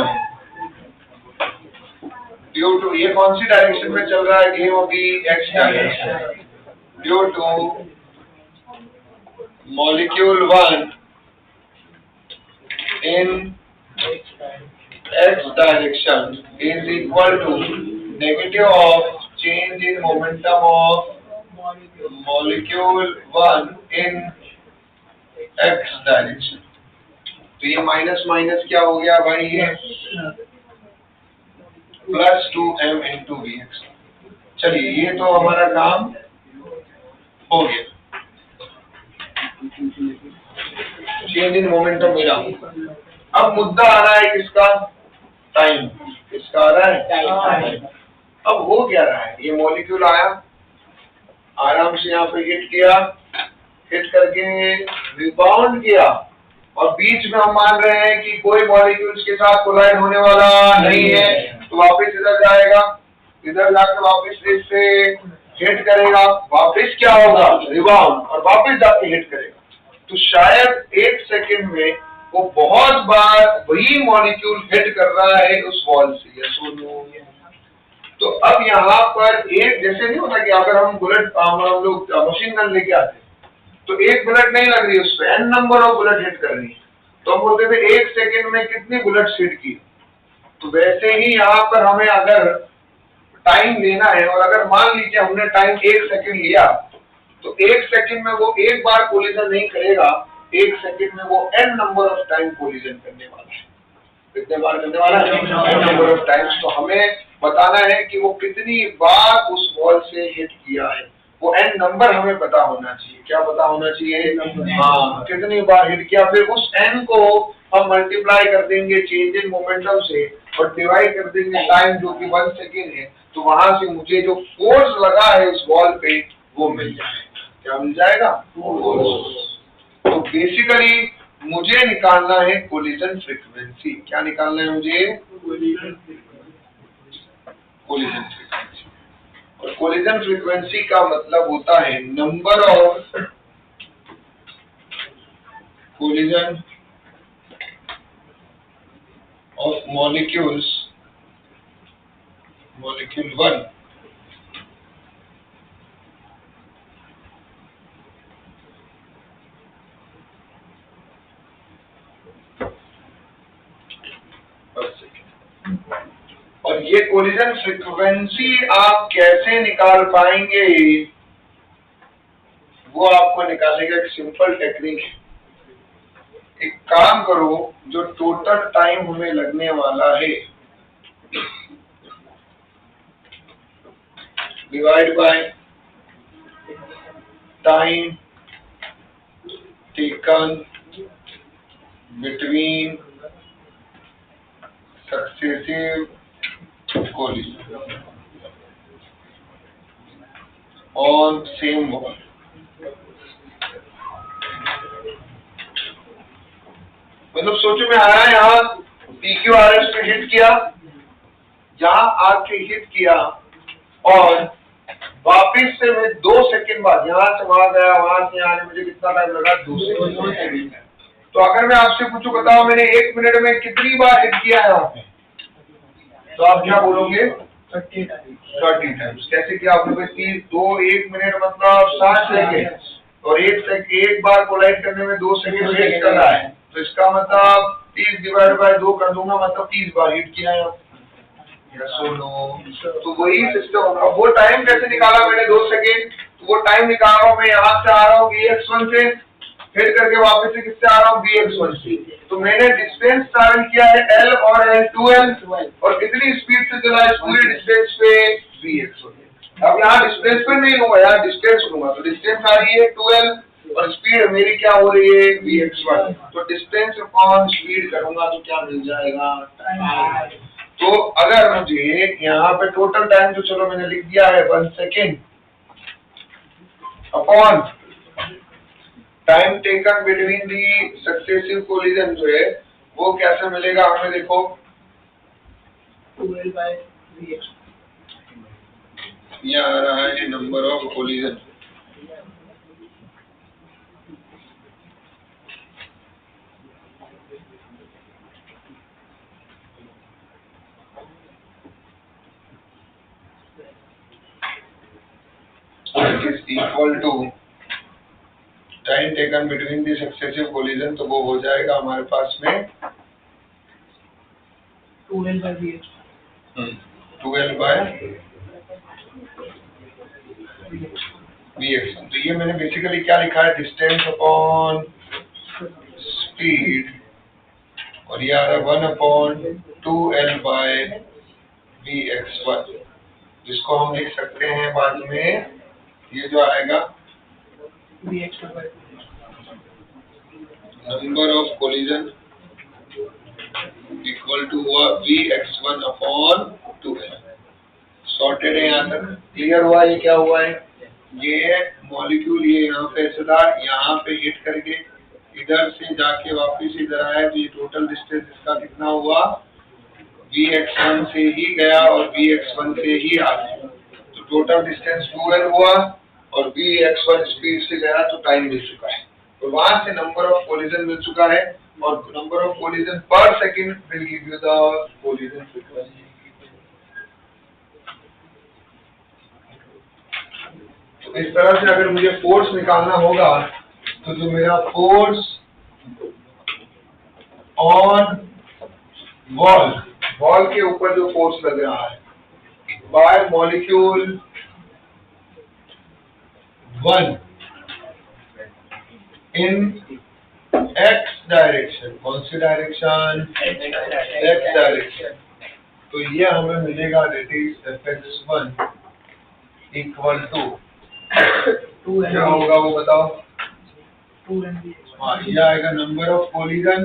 Speaker 1: due to, ये कौन सी डायरेक्शन में चल रहा है? ये होगी X direction. Due to molecule 1 in x direction is equal to negative of change in momentum of molecule 1 in x direction। तो ये माइनस माइनस क्या हो गया भाई? ये plus 2m into we x. चलिए ये तो हमारा काम हो गया, चेंज इन मोमेंटम मिला। अब मुद्दा आ रहा है किसका? टाइम। किसका आ रहा है? टाइम। अब हो क्या रहा है? ये मॉलिक्यूल आया, आराम से यहाँ पे हिट किया, हिट करके रिबाउंड किया, और बीच में हम मान रहे हैं कि कोई मॉलिक्यूल्स के साथ कोलाइड होने वाला नहीं है, तो वापस इधर जाएगा, इधर जाकर वापस इससे हिट करेगा, वापस क्या होगा? रिबाउंड, और वापस जाके हिट करेगा। तो शायद एक सेकंड में वो बहुत बार वही मॉलिक्यूल हिट कर रहा है उस वॉल से। यस और नो? तो अब यहाँ पर एक, जैसे नहीं होता कि अगर हम बुलेट, हम लोग मशीन गन लेके आते तो एक बुलेट नहीं लग रही, उस पर N number of bullet hit कर रही है, तो हम बोलते थे एक सेकंड में कितनी बुलेट हिट की। तो वैसे ही यहाँ पर हमें अगर टाइम लेना है, और अगर मान लीजिए हमने टाइम एक सेकंड लिया, तो एक सेकंड में वो एक बार कोलिजन नहीं करेगा, एक सेकंड में वो n number of time collision करने वाला है। कितने बार करने वाला है? n number of times. तो हमें बताना है कि वो कितनी बार उस वॉल से हिट किया है, वो n नंबर हमें पता होना चाहिए। क्या पता होना चाहिए? हाँ, कितनी बार हिट किया। फिर उस n को हम मल्टीप्लाई कर देंगे चेंज इन मोमेंटम से, और डिवाइड कर देंगे टाइम जो कि 1 सेकेंड है, तो वहां से मुझे जो फोर्स लगा है उस वॉल पे वो मिल जाएगा। क्या मिल जाएगा? फोर्स। तो बेसिकली मुझे निकालना है कोलिजन फ्रीक्वेंसी। क्या निकालना है मुझे? Collision frequency. और कोलिजन फ्रीक्वेंसी का मतलब होता है number of collision of molecule 1 per second। और ये कोलिजन फ्रीक्वेंसी आप कैसे निकाल पाएंगे, वो आपको निकालने का एक सिंपल टेक्निक है। एक काम करो, जो टोटल टाइम हमें लगने वाला है divide by time taken between successive collision on same wall. मतलब सोचो, मैं आया यहाँ PQRS पे हिट किया, यहाँ आके हिट किया और वापिस से मैं 2 सेकंड बाद यहाँ से वहां गया, वहां से आने मुझे कितना टाइम लगा? 2 सेकंड। तो अगर मैं आपसे पूछूं, बताओ मैंने 1 मिनट में कितनी बार हिट किया है यहाँ पे, तो आप क्या बोलोगे? 30 टाइम्स। कैसे किया आपने? 1 मिनट मतलब 60 सेकेंड, और एक बार कोलाइड करने में 2 सेकंड वेस्ट कर रहा है, तो इसका मतलब 30 डिवाइड बाय 2 कर दूंगा, मतलब 30 बार हिट किया है। तो वही सिस्टम होगा। वो टाइम कैसे निकाला मैंने? 2 सेकंड। तो वो टाइम निकाल रहा हूँ मैं, यहाँ से आ रहा हूँ VX1 से, फिर करके वापस से किससे आ रहा हूँ? VX1 से। तो मैंने डिस्टेंस ट्रैवल किया है L और L2L, और कितनी स्पीड से चला है? पूरे डिस्टेंस पे VX1। अब यहाँ डिस्टेंस पे नहीं लूंगा, यहाँ डिस्टेंस लूंगा, तो डिस्टेंस आ रही है 2L और स्पीड मेरी क्या हो रही है? VX1। तो डिस्टेंस अपॉन स्पीड करूंगा तो क्या मिल जाएगा? तो अगर मुझे यहाँ पे टोटल टाइम, तो चलो मैंने लिख दिया है 1 second, upon time taken between the successive collision, जो है वो कैसे मिलेगा हमें? देखो
Speaker 2: 2L by VX।
Speaker 1: यहाँ आ रहा है number of collision, is equal to time taken between the successive collision. तो वो हो जाएगा हमारे पास में
Speaker 2: 2L by VX।
Speaker 1: 2L by VX1। तो ये मैंने बेसिकली क्या लिखा है? डिस्टेंस अपॉन स्पीड, और ये आ रहा है 1/2L by VX1, जिसको हम लिख सकते हैं बाद में, ये जो आएगा
Speaker 2: VX1 by
Speaker 1: number of collision equal to हुआ VX1/2L। सॉर्टेड है यहाँ तक? क्लियर हुआ? ये क्या हुआ है? ये मॉलिक्यूल ये यहाँ पे ऐसेदार यहाँ पे हिट करके इधर से जाके वापस इधर आया, तो ये टोटल डिस्टेंस इसका कितना हुआ? VX1 से ही गया और VX1 से ही आ गया, तो टोटल डिस्टेंस 2L हुआ, और VX1 स्पीड से गया तो टाइम मिल चुका है। तो वहां से नंबर ऑफ कोलिजन मिल चुका है, और नंबर ऑफ कोलिजन पर second will give you the collision frequency. तो इस तरह से अगर मुझे फोर्स निकालना होगा, तो जो मेरा फोर्स ऑन वॉल के ऊपर जो फोर्स लग रहा है बाय मॉलिक्यूल 1 इन x डायरेक्शन, कौन सी डायरेक्शन? x direction. तो ये हमें मिलेगा, that is Fx1 equal to, क्या होगा वो बताओ?
Speaker 2: 2L VX।
Speaker 1: हाँ, ये आएगा नंबर ऑफ कोलिजन,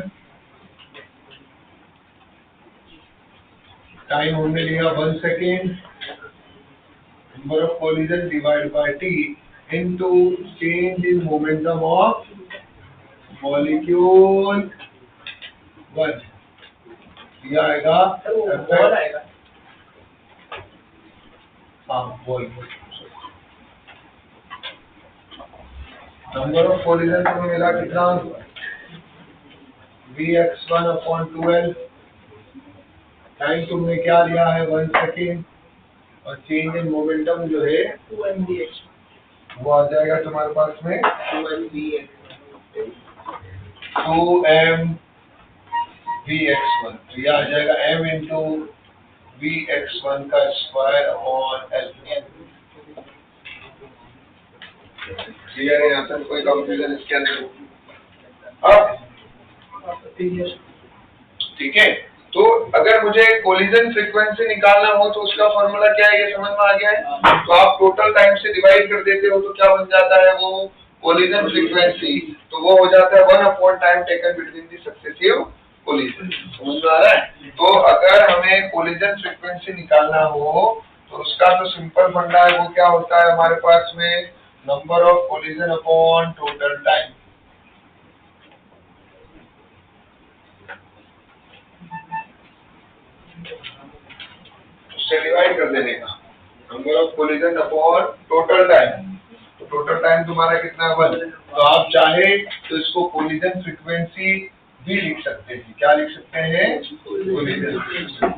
Speaker 1: टाइम हमने लिया 1 second, number of collision divide bye t into change in momentum of molecule 1। ये आएगा
Speaker 2: बॉल आएगा।
Speaker 1: हाँ वही नंबर ऑफ कोलिजन तुम्हें मिला कितना Vx1/12 टाइम तुमने क्या लिया है 1 सेकेंड और चेंज इन मोमेंटम जो है
Speaker 2: 2mdx
Speaker 1: वो आ जाएगा तुम्हारे पास में 2m Vx1 तो यह आ जाएगा m इंटू Vx1 का स्क्वायर अपॉन L क्लियर है यहाँ तक कोई कंफ्यूजन इसके अंदर अब ठीक है तो अगर मुझे कोलिजन फ्रीक्वेंसी निकालना हो तो उसका फॉर्मूला क्या है ये समझ में आ गया है तो आप टोटल टाइम से डिवाइड कर देते हो तो क्या बन जाता है वो कोलिजन फ्रीक्वेंसी तो वो हो जाता है 1 upon time taken between the successive collision समझ में आ रहा है तो अगर हमें कोलिजन फ्रीक्वेंसी निकालना हो तो उसका तो सिंपल फंडा है वो क्या होता है हमारे पास में number of collision upon total time उससे डिवाइड कर देने का number of collision upon total time तो टोटल टाइम तुम्हारा कितना है 1 तो आप चाहे तो इसको कोलिजन फ्रीक्वेंसी भी लिख सकते हैं क्या लिख सकते हैं कोलिजन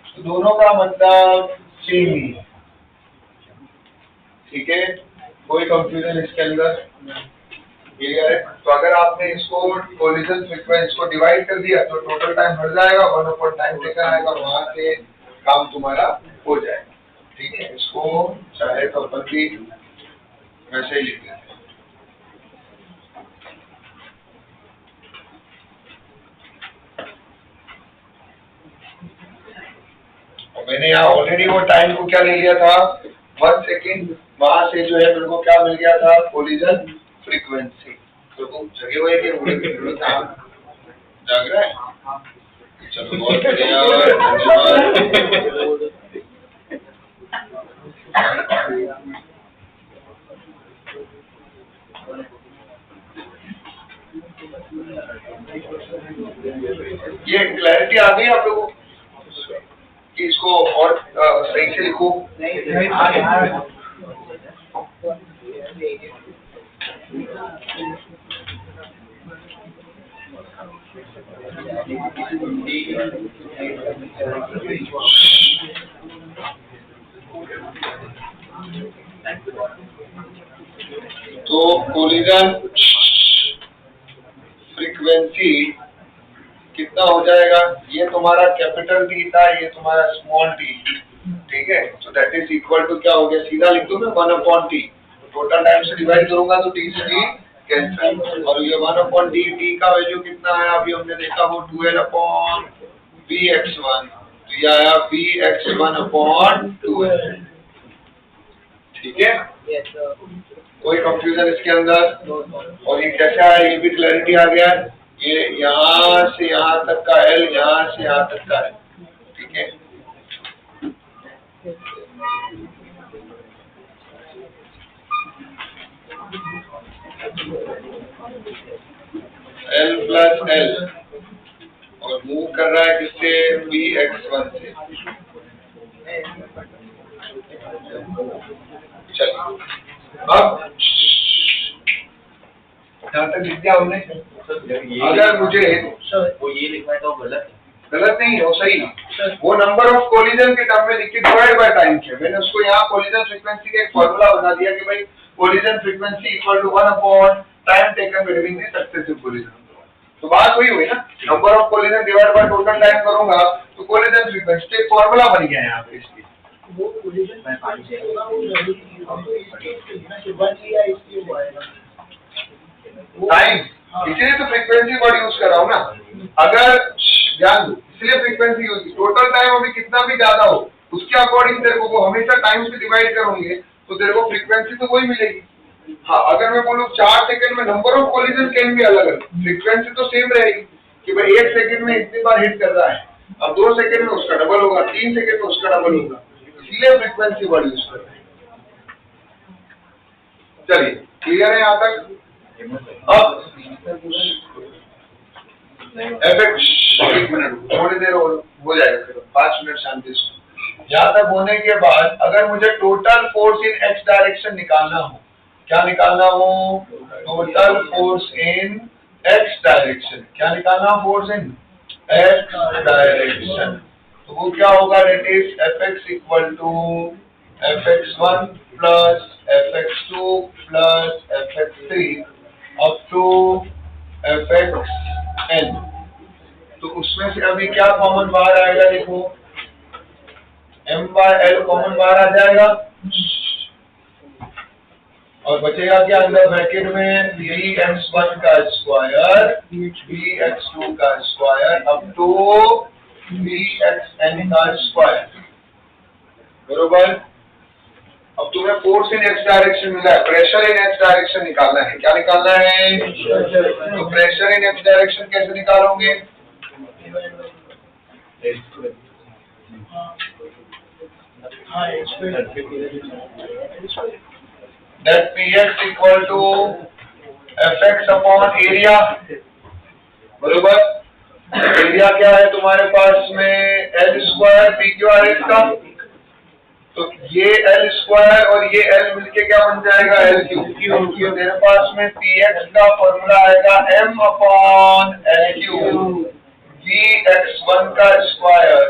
Speaker 1: तो दोनों का मतलब सेम ही है ठीक है कोई कंफ्यूजन इसके अंदर क्लियर है तो अगर आपने इसको कोलिजन फ्रीक्वेंसी को डिवाइड कर दिया तो टोटल टाइम बढ़ जाएगा 1 अपॉन टाइम टेकन आएगा और वहां से काम तुम्हारा हो जाएगा ठीक है इसको चाहे तो अपन भी वैसे ही लिख लेते हैं मैंने यहाँ ऑलरेडी वो टाइम को क्या ले लिया था 1 सेकेंड वहां से जो है मेरे को क्या मिल गया था कोलिजन फ्रीक्वेंसी तो जगह वही के जाग रहा है चलो बहुत बढ़िया धन्यवाद ये क्लैरिटी आ गई आप लोगों को कि इसको और सही से लिखो तो कोलिजन फ्रीक्वेंसी कितना हो जाएगा ये तुम्हारा कैपिटल टी था ये तुम्हारा स्मॉल टी ठीक है तो दैट इज इक्वल टू क्या हो गया सीधा लिख दूं मैं 1 अपॉन टी टोटल टाइम से डिवाइड करूंगा तो टी से टी कैंसिल और ये 1 अपॉन टी टी का वैल्यू कितना है अभी हमने देखा वो 12 अपॉन Vx1 तो ये आया Vx1 अपॉन 12 ठीक है कोई कंफ्यूजन इसके अंदर और ये कैसा है ये भी क्लैरिटी आ गया ये यहाँ से यहाँ तक का L यहाँ से यहाँ तक का है ठीक है L प्लस L और मूव कर रहा है किससे Vx1 से चलिए अब यहाँ तक लिख दिया हमने अगर मुझे
Speaker 3: वो ये लिखना है तो गलत है
Speaker 1: गलत नहीं हो सही वो नंबर ऑफ कोलिजन के टर्म में लिख के डिवाइड बाय टाइम किया मैंने उसको यहाँ कोलिजन फ्रीक्वेंसी का एक फॉर्मूला बना दिया कि भाई collision frequency equal to 1 upon time taken between the successive collision तो बात वही हुई ना number of collision divide by total time करूंगा तो कोलिजन फ्रीक्वेंसी एक फॉर्मूला बन गया यहाँ पे इसलिए
Speaker 2: वो कोलिजन फ्रीक्वेंसी होगा वो इसके बिना शुरुआत लिया इसलिए वो आएगा
Speaker 1: टाइम इसीलिए तो फ्रीक्वेंसी वर्ड यूज कर रहा हूँ ना अगर ध्यान दो इसलिए फ्रीक्वेंसी यूज टोटल टाइम अभी कितना भी ज्यादा हो उसके अकॉर्डिंग तेरे को वो हमेशा टाइम से डिवाइड करोगे तो तेरे को फ्रीक्वेंसी तो वही मिलेगी हाँ अगर मैं बोलूँ 4 सेकंड में नंबर ऑफ कोलिजन कैन भी अलग अलग फ्रीक्वेंसी तो सेम रहेगी कि भाई 1 सेकंड में इतनी बार हिट कर रहा है अब 2 सेकंड में उसका डबल होगा 3 सेकंड में उसका डबल होगा इसलिए फ्रीक्वेंसी वर्ड यूज कर रहे हैं चलिए क्लियर है यहाँ तक अब एफेक्ट 1 मिनट थोड़ी देर हो जाएगा फिर 5 मिनट शांति से यहाँ तक होने के बाद अगर मुझे total force in X direction निकालना हो, क्या निकालना हो? Total force in X direction. क्या निकालना हो? Force in X direction. तो वो क्या होगा? That is Fx equal to Fx1 plus Fx2 plus Fx3 up to Fxn। तो उसमें से अभी क्या कॉमन बाहर आएगा? देखो m/l कॉमन बाहर आ जाएगा और बचेगा क्या अंदर ब्रैकेट में? bx1 का स्क्वायर bx2 का स्क्वायर अप टू bxn का स्क्वायर। बरोबर। अब तुम्हें फोर्स इन एक्स डायरेक्शन मिला है, प्रेशर इन एक्स डायरेक्शन निकालना है। क्या निकालना है? तो प्रेशर इन एक्स डायरेक्शन कैसे निकालोगे? That Px equal to Fx upon area. बरोबर। एरिया क्या है तुम्हारे पास में? L square P Q R S का। तो ये L स्क्वायर और ये L मिलके क्या बन जाएगा? L cube. मेरे पास में Px का फॉर्मूला आएगा m upon L cube Vx1 का स्क्वायर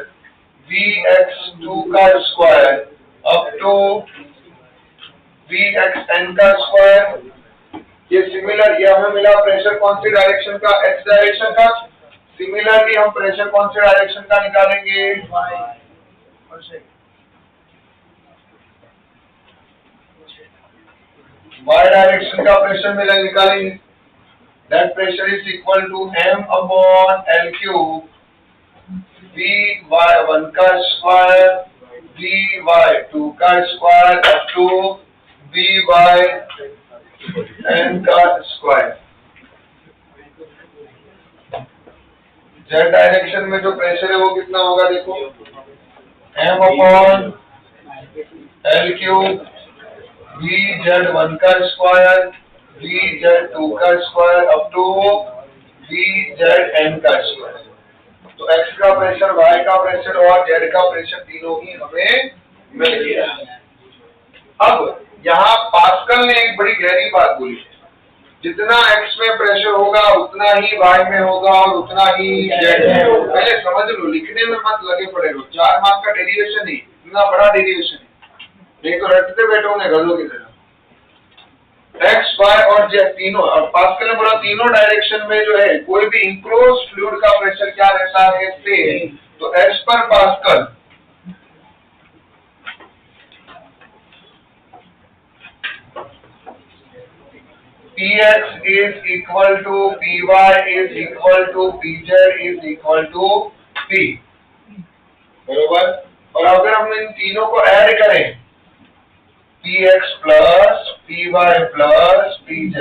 Speaker 1: Vx2 का स्क्वायर अप टू Vxn का स्क्वायर। ये सिमिलर, ये हमें मिला प्रेशर कौन सी डायरेक्शन का? एक्स डायरेक्शन का। सिमिलरली हम प्रेशर कौन से डायरेक्शन का निकालेंगे? वाई डायरेक्शन का प्रेशर मिला निकालेंगे। That pressure is equal to m upon L cube Vy1 का स्क्वायर Vy2 का स्क्वायर अप टू Vyn का स्क्वायर। जेड डायरेक्शन में जो प्रेशर है वो कितना होगा? देखो m upon L cube Vz1 का स्क्वायर Vz2 का स्क्वायर अप टू Vzn का स्क्वायर। तो x का प्रेशर, y का प्रेशर और z का प्रेशर तीनों ही हमें मिल गया। अब यहाँ पास्कल ने एक बड़ी गहरी बात बोली, जितना x में प्रेशर होगा उतना ही y में होगा और उतना ही z में होगा। पहले समझ लो, लिखने में मत लगे पड़े हो। 4 मार्क का डेरिवेशन ही इतना बड़ा डेरिवेशन है, नहीं तो रटते बैठोगे गधों की तरह। x, y और z तीनों, और पास्कल ने बोला तीनों डायरेक्शन में जो है कोई भी इनक्लोज फ्लूइड का प्रेशर क्या रहता है? सेम। तो एज पर Pascal Px is equal to Py is equal to Pz is equal to P। बरोबर। और अगर हम इन तीनों को ऐड करें Px plus Py plus Pz,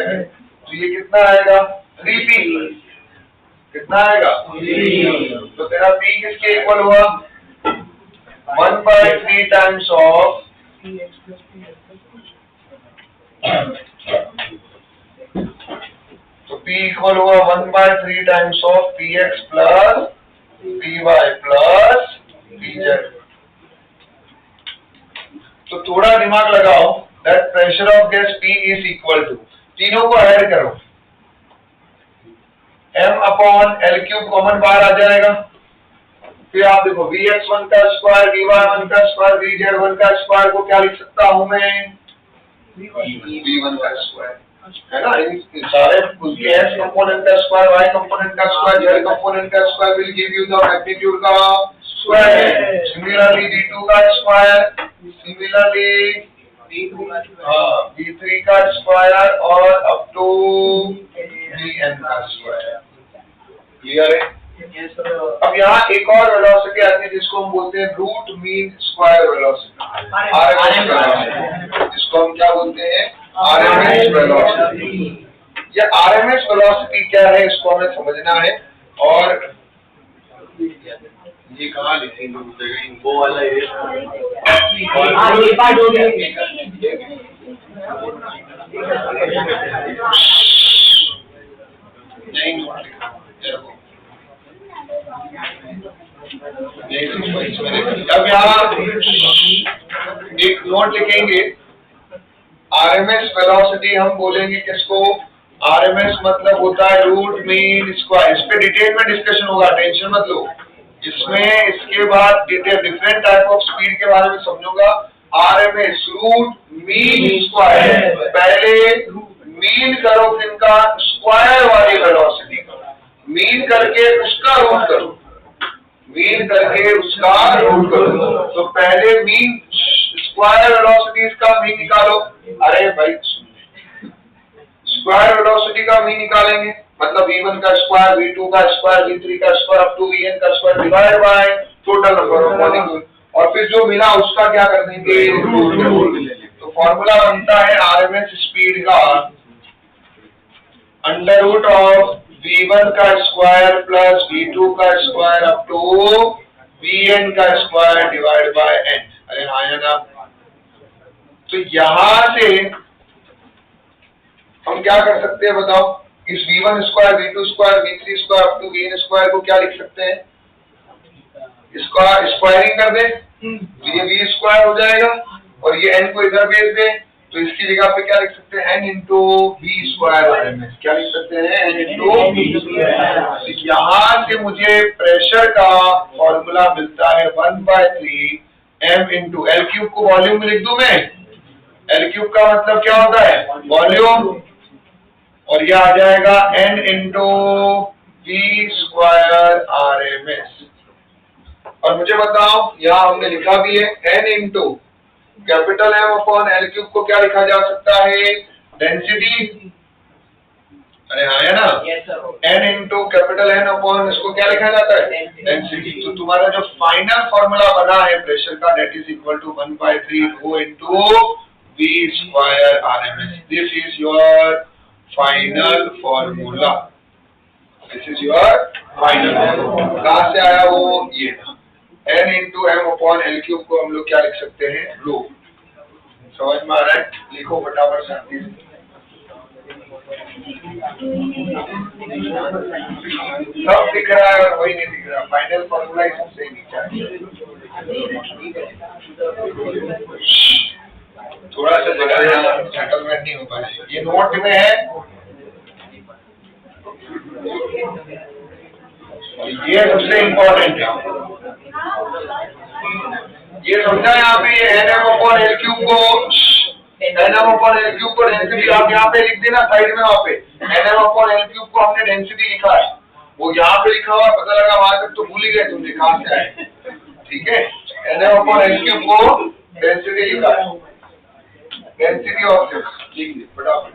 Speaker 1: तो ये कितना आएगा? 3P। कितना आएगा? 3। तो तेरा P किसके इक्वल हुआ? 1/3 टाइम्स ऑफ तो P इक्वल हुआ 1/3 times of Px plus Py plus Pz। तो थोड़ा दिमाग लगाओ। That pressure of gas P is equal to, तीनों को ऐड करो, m upon L cube common बाहर आ जाएगा। फिर आप देखो Vx1 का स्क्वायर Vy1 का स्क्वायर Vz1 का स्क्वायर को क्या लिख सकता हूं मैं? V1 का स्क्वायर, है ना। इन सारे x कंपोनेंट का स्क्वायर, y कंपोनेंट का स्क्वायर, z कंपोनेंट का square will give you the magnitude का स्क्वायर। सिमिलरली V2 का स्क्वायर, सिमिलरली V3 का स्क्वायर और अप टू Vn का स्क्वायर। क्लियर है? अब यहाँ एक और वेलोसिटी आती है जिसको हम बोलते हैं root mean square velocity, RMS velocity. जिसको हम क्या बोलते हैं? RMS velocity. ये आरएमएस वेलोसिटी क्या है इसको हमें समझना है। और ये कहाँ लिखेंगे? वो वाला ये पार्ट हो गया। नहीं अब यहाँ एक नोट लिखेंगे, आरएमएस वेलोसिटी हम बोलेंगे किसको, आरएमएस मतलब होता है रूट मीन स्क्वायर। इस पे डिटेल में डिस्कशन होगा, टेंशन मत लो। इसमें इसके बाद डिफरेंट टाइप ऑफ स्पीड के बारे में समझूंगा। आरएमएस रूट मीन स्क्वायर, पहले मीन करो किनका, स्क्वायर वाली वेलोसिटी का, मीन करके उसका रूट करो, मीन करके उसका रूट करो। तो पहले मीन स्क्वायर वेलोसिटीज का मीन निकालो। अरे भाई स्क्वायर वेलोसिटी का मीन निकालेंगे, मतलब v1 का स्क्वायर, v2 का स्क्वायर, v3 का स्क्वायर अप टू vn का square divide by total number of molecule, और फिर जो मिला उसका क्या कर देंगे, तो फॉर्मूला बनता है आरएमएस स्पीड का अंडर रूट ऑफ v1 का स्क्वायर प्लस v2 का स्क्वायर अप टू vn का स्क्वायर डिवाइड बाय n। अरे हाँ या ना। तो यहां से हम क्या कर सकते हैं बताओ, इस v1 square, v2 square, v3 square up to vn square को क्या लिख सकते हैं, इसका स्क्वायरिंग कर दें तो ये v स्क्वायर हो जाएगा, और ये n को इधर भेज दें तो इसकी जगह पे क्या लिख सकते हैं, n into v square RMS. क्या लिख सकते हैं, n इंटू v स्क्वायर। यहाँ से मुझे प्रेशर का फॉर्मूला मिलता है 1/3 m इंटू एल क्यूब को वॉल्यूम में लिख दूं मैं, एल क्यूब का मतलब क्या होता है, वॉल्यूम, और यह आ जाएगा n into v square RMS. और मुझे बताओ यहाँ हमने लिखा भी है n into capital M upon L cube को क्या लिखा जा सकता है, डेंसिटी। अरे हाँ है ना, n into capital N upon इसको क्या लिखा जाता है, डेंसिटी। तो तुम्हारा जो फाइनल फॉर्मूला बना है प्रेशर का, that is equal to 1/3 ρ into v square RMS. This is your final formula, this is your final formula. कहां से आया वो, ये n into M upon L cube को हम लोग क्या लिख सकते हैं, रो। समझ में आ रहा है, लिखो फटाफट शांति से। सब दिख रहा है और वही नहीं दिख रहा, फाइनल फॉर्मूला ही सबसे नीचे है। थोड़ा सा जगह सेटलमेंट नहीं हो पाया, ये नोट में है, ये सबसे इम्पोर्टेंट है। ये समझा यहाँ पे, ये nm अपॉन एल क्यूब को, nm अपॉन एल क्यूब को डेंसिटी आप यहाँ पे लिख देना साइड में, वहाँ पे nm अपॉन एल क्यूब को हमने डेंसिटी लिखा है, वो यहाँ पे लिखा हुआ, पता लगा वहां तक तो भूल ही गए तुमने कहाँ से आए, ठीक है। nm अपॉन एल क्यूब को डेंसिटी लिखा है, डेंसिटी ऑफ लिख लीजिए फटाफट।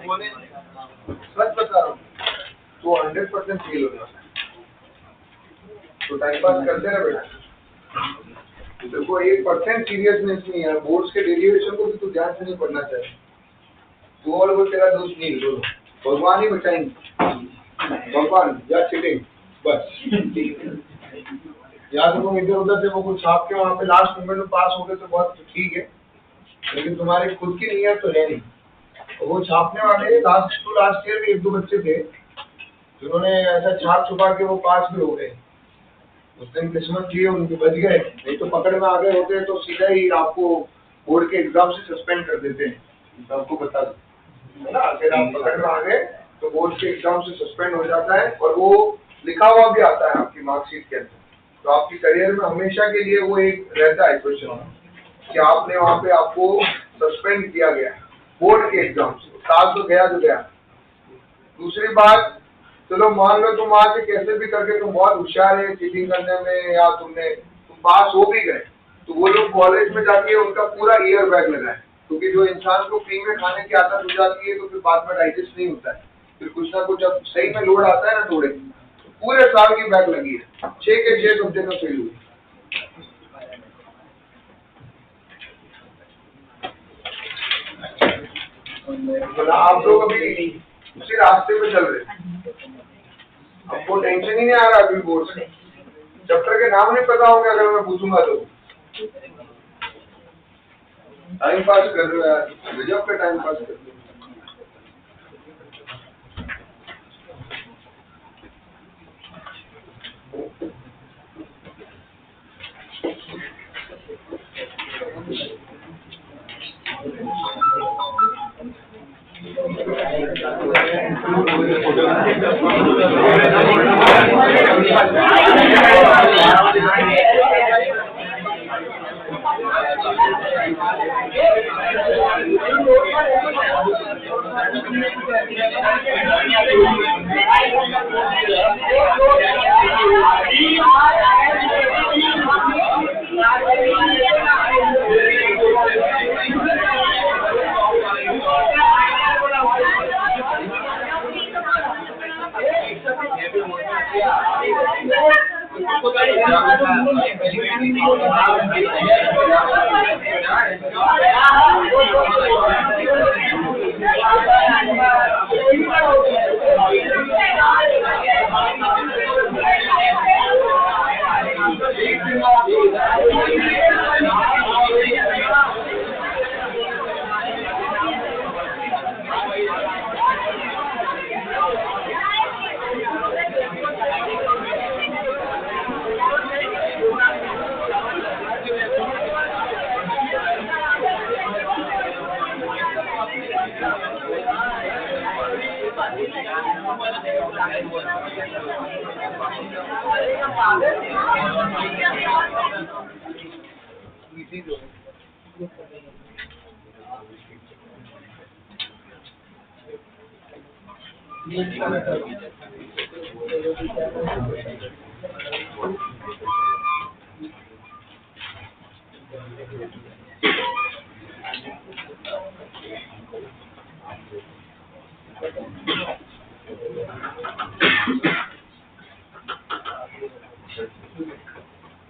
Speaker 1: सच बता रहा हूँ, तो 100% फेल हो जाता है। तो टाइम पास करते रहे बेटा, देखो 1% सीरियसनेस नहीं है। बोर्ड्स के डेरिवेशन को भी तो ध्यान से नहीं पढ़ना चाहिए। तू और वो तेरा दोस्त नहीं, दोनों भगवान ही बचाएंगे, भगवान या चीटिंग बस। या तो तुम इधर उधर से वो कुछ छाप के वहाँ पे लास्ट मोमेंट में पास हो गए तो बहुत ठीक है, लेकिन तुम्हारी खुद की नीयत तो है नहीं। और वो छापने वाले लास्ट ईयर भी 1-2 बच्चे थे जिन्होंने ऐसा छाप छुपा के वो पास भी हो गए। उस दिन किस्मत थी उनके, बच गए, नहीं तो पकड़ में आ गए होते तो सीधा ही आपको बोर्ड के एग्जाम से सस्पेंड कर देते हैं। आपको बता दूं, है ना, अगर आप पकड़ में आ गए तो बोर्ड के एग्जाम से सस्पेंड हो जाता है, और वो लिखा हुआ भी आता है आपकी मार्कशीट के अंदर। तो आपकी करियर में हमेशा के लिए वो एक रहता है क्वेश्चन कि आपने वहाँ पे आपको सस्पेंड किया गया बोर्ड के एग्जाम से। साल तो गया जो गया। दूसरी बात, चलो मान लो तुम आज कैसे भी करके तुम बहुत होशियार है चीटिंग करने में, या तुम पास हो भी गए, तो वो लोग कॉलेज में जाके उनका पूरा ईयर बैग लगा है, क्योंकि जो इंसान को फ्री में खाने की आदत हो जाती है तो फिर बाद में डाइजेस्ट नहीं होता है। फिर कुछ ना कुछ जब सही में लोड आता है ना थोड़े, तो पूरे साल की बैग लगी है, 6 के 6 सब्जेक्ट में फेल हुई। आप लोग अभी उसी रास्ते पे चल रहे, आपको टेंशन ही नहीं आ रहा अभी बोर्ड से। चैप्टर के नाम नहीं पता होंगे अगर मैं पूछूंगा तो। टाइम पास कर रहे हो यार, गजब का टाइम पास कर रहे हो।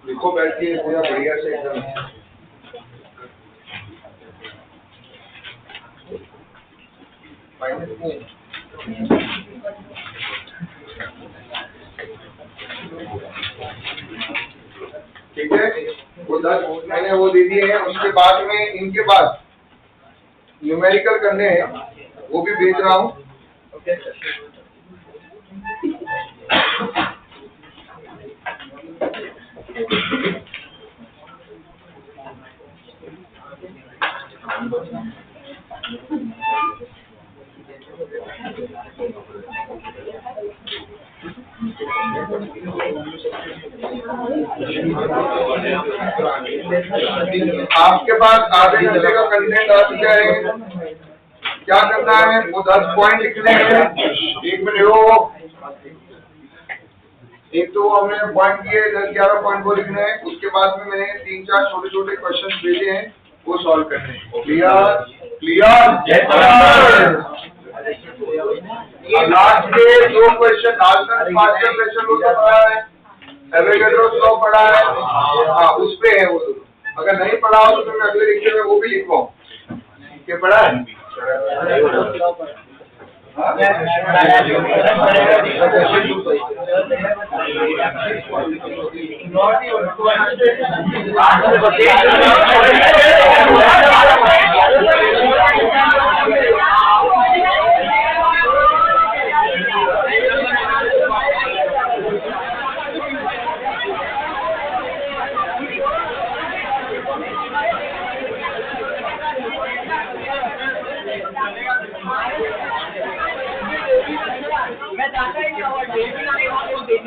Speaker 1: देखो बैठ के पूरा बढ़िया से एकदम ठीक है। वो 10 मैंने वो दे दिए हैं। उसके बाद में इनके बाद न्यूमेरिकल करने हैं, वो भी भेज रहा हूँ। आपके पास आधे घंटे का कंटेंट आ चुका है। क्या करना है, वो 10 पॉइंट लिखने हैं। एक मिनट हो, एक तो हमने पॉइंट किए 10-11 पॉइंट वो लिखने हैं। उसके बाद में मैंने 3-4 छोटे-छोटे क्वेश्चन भेजे हैं, वो सॉल्व करने हैं। Clear clear. लास्ट के 2 question Dalton pascal pressure law तो पढ़ा है, एवोगैड्रो लॉ पढ़ा है, हाँ उस पे है वो दोनों। अगर नहीं पढ़ा हो तो मैं अगले लेक्चर में वो भी लिखवाऊँ कि पढ़ा है।
Speaker 2: मैं चाहता ही नहीं और डेट भी नहीं और वो देख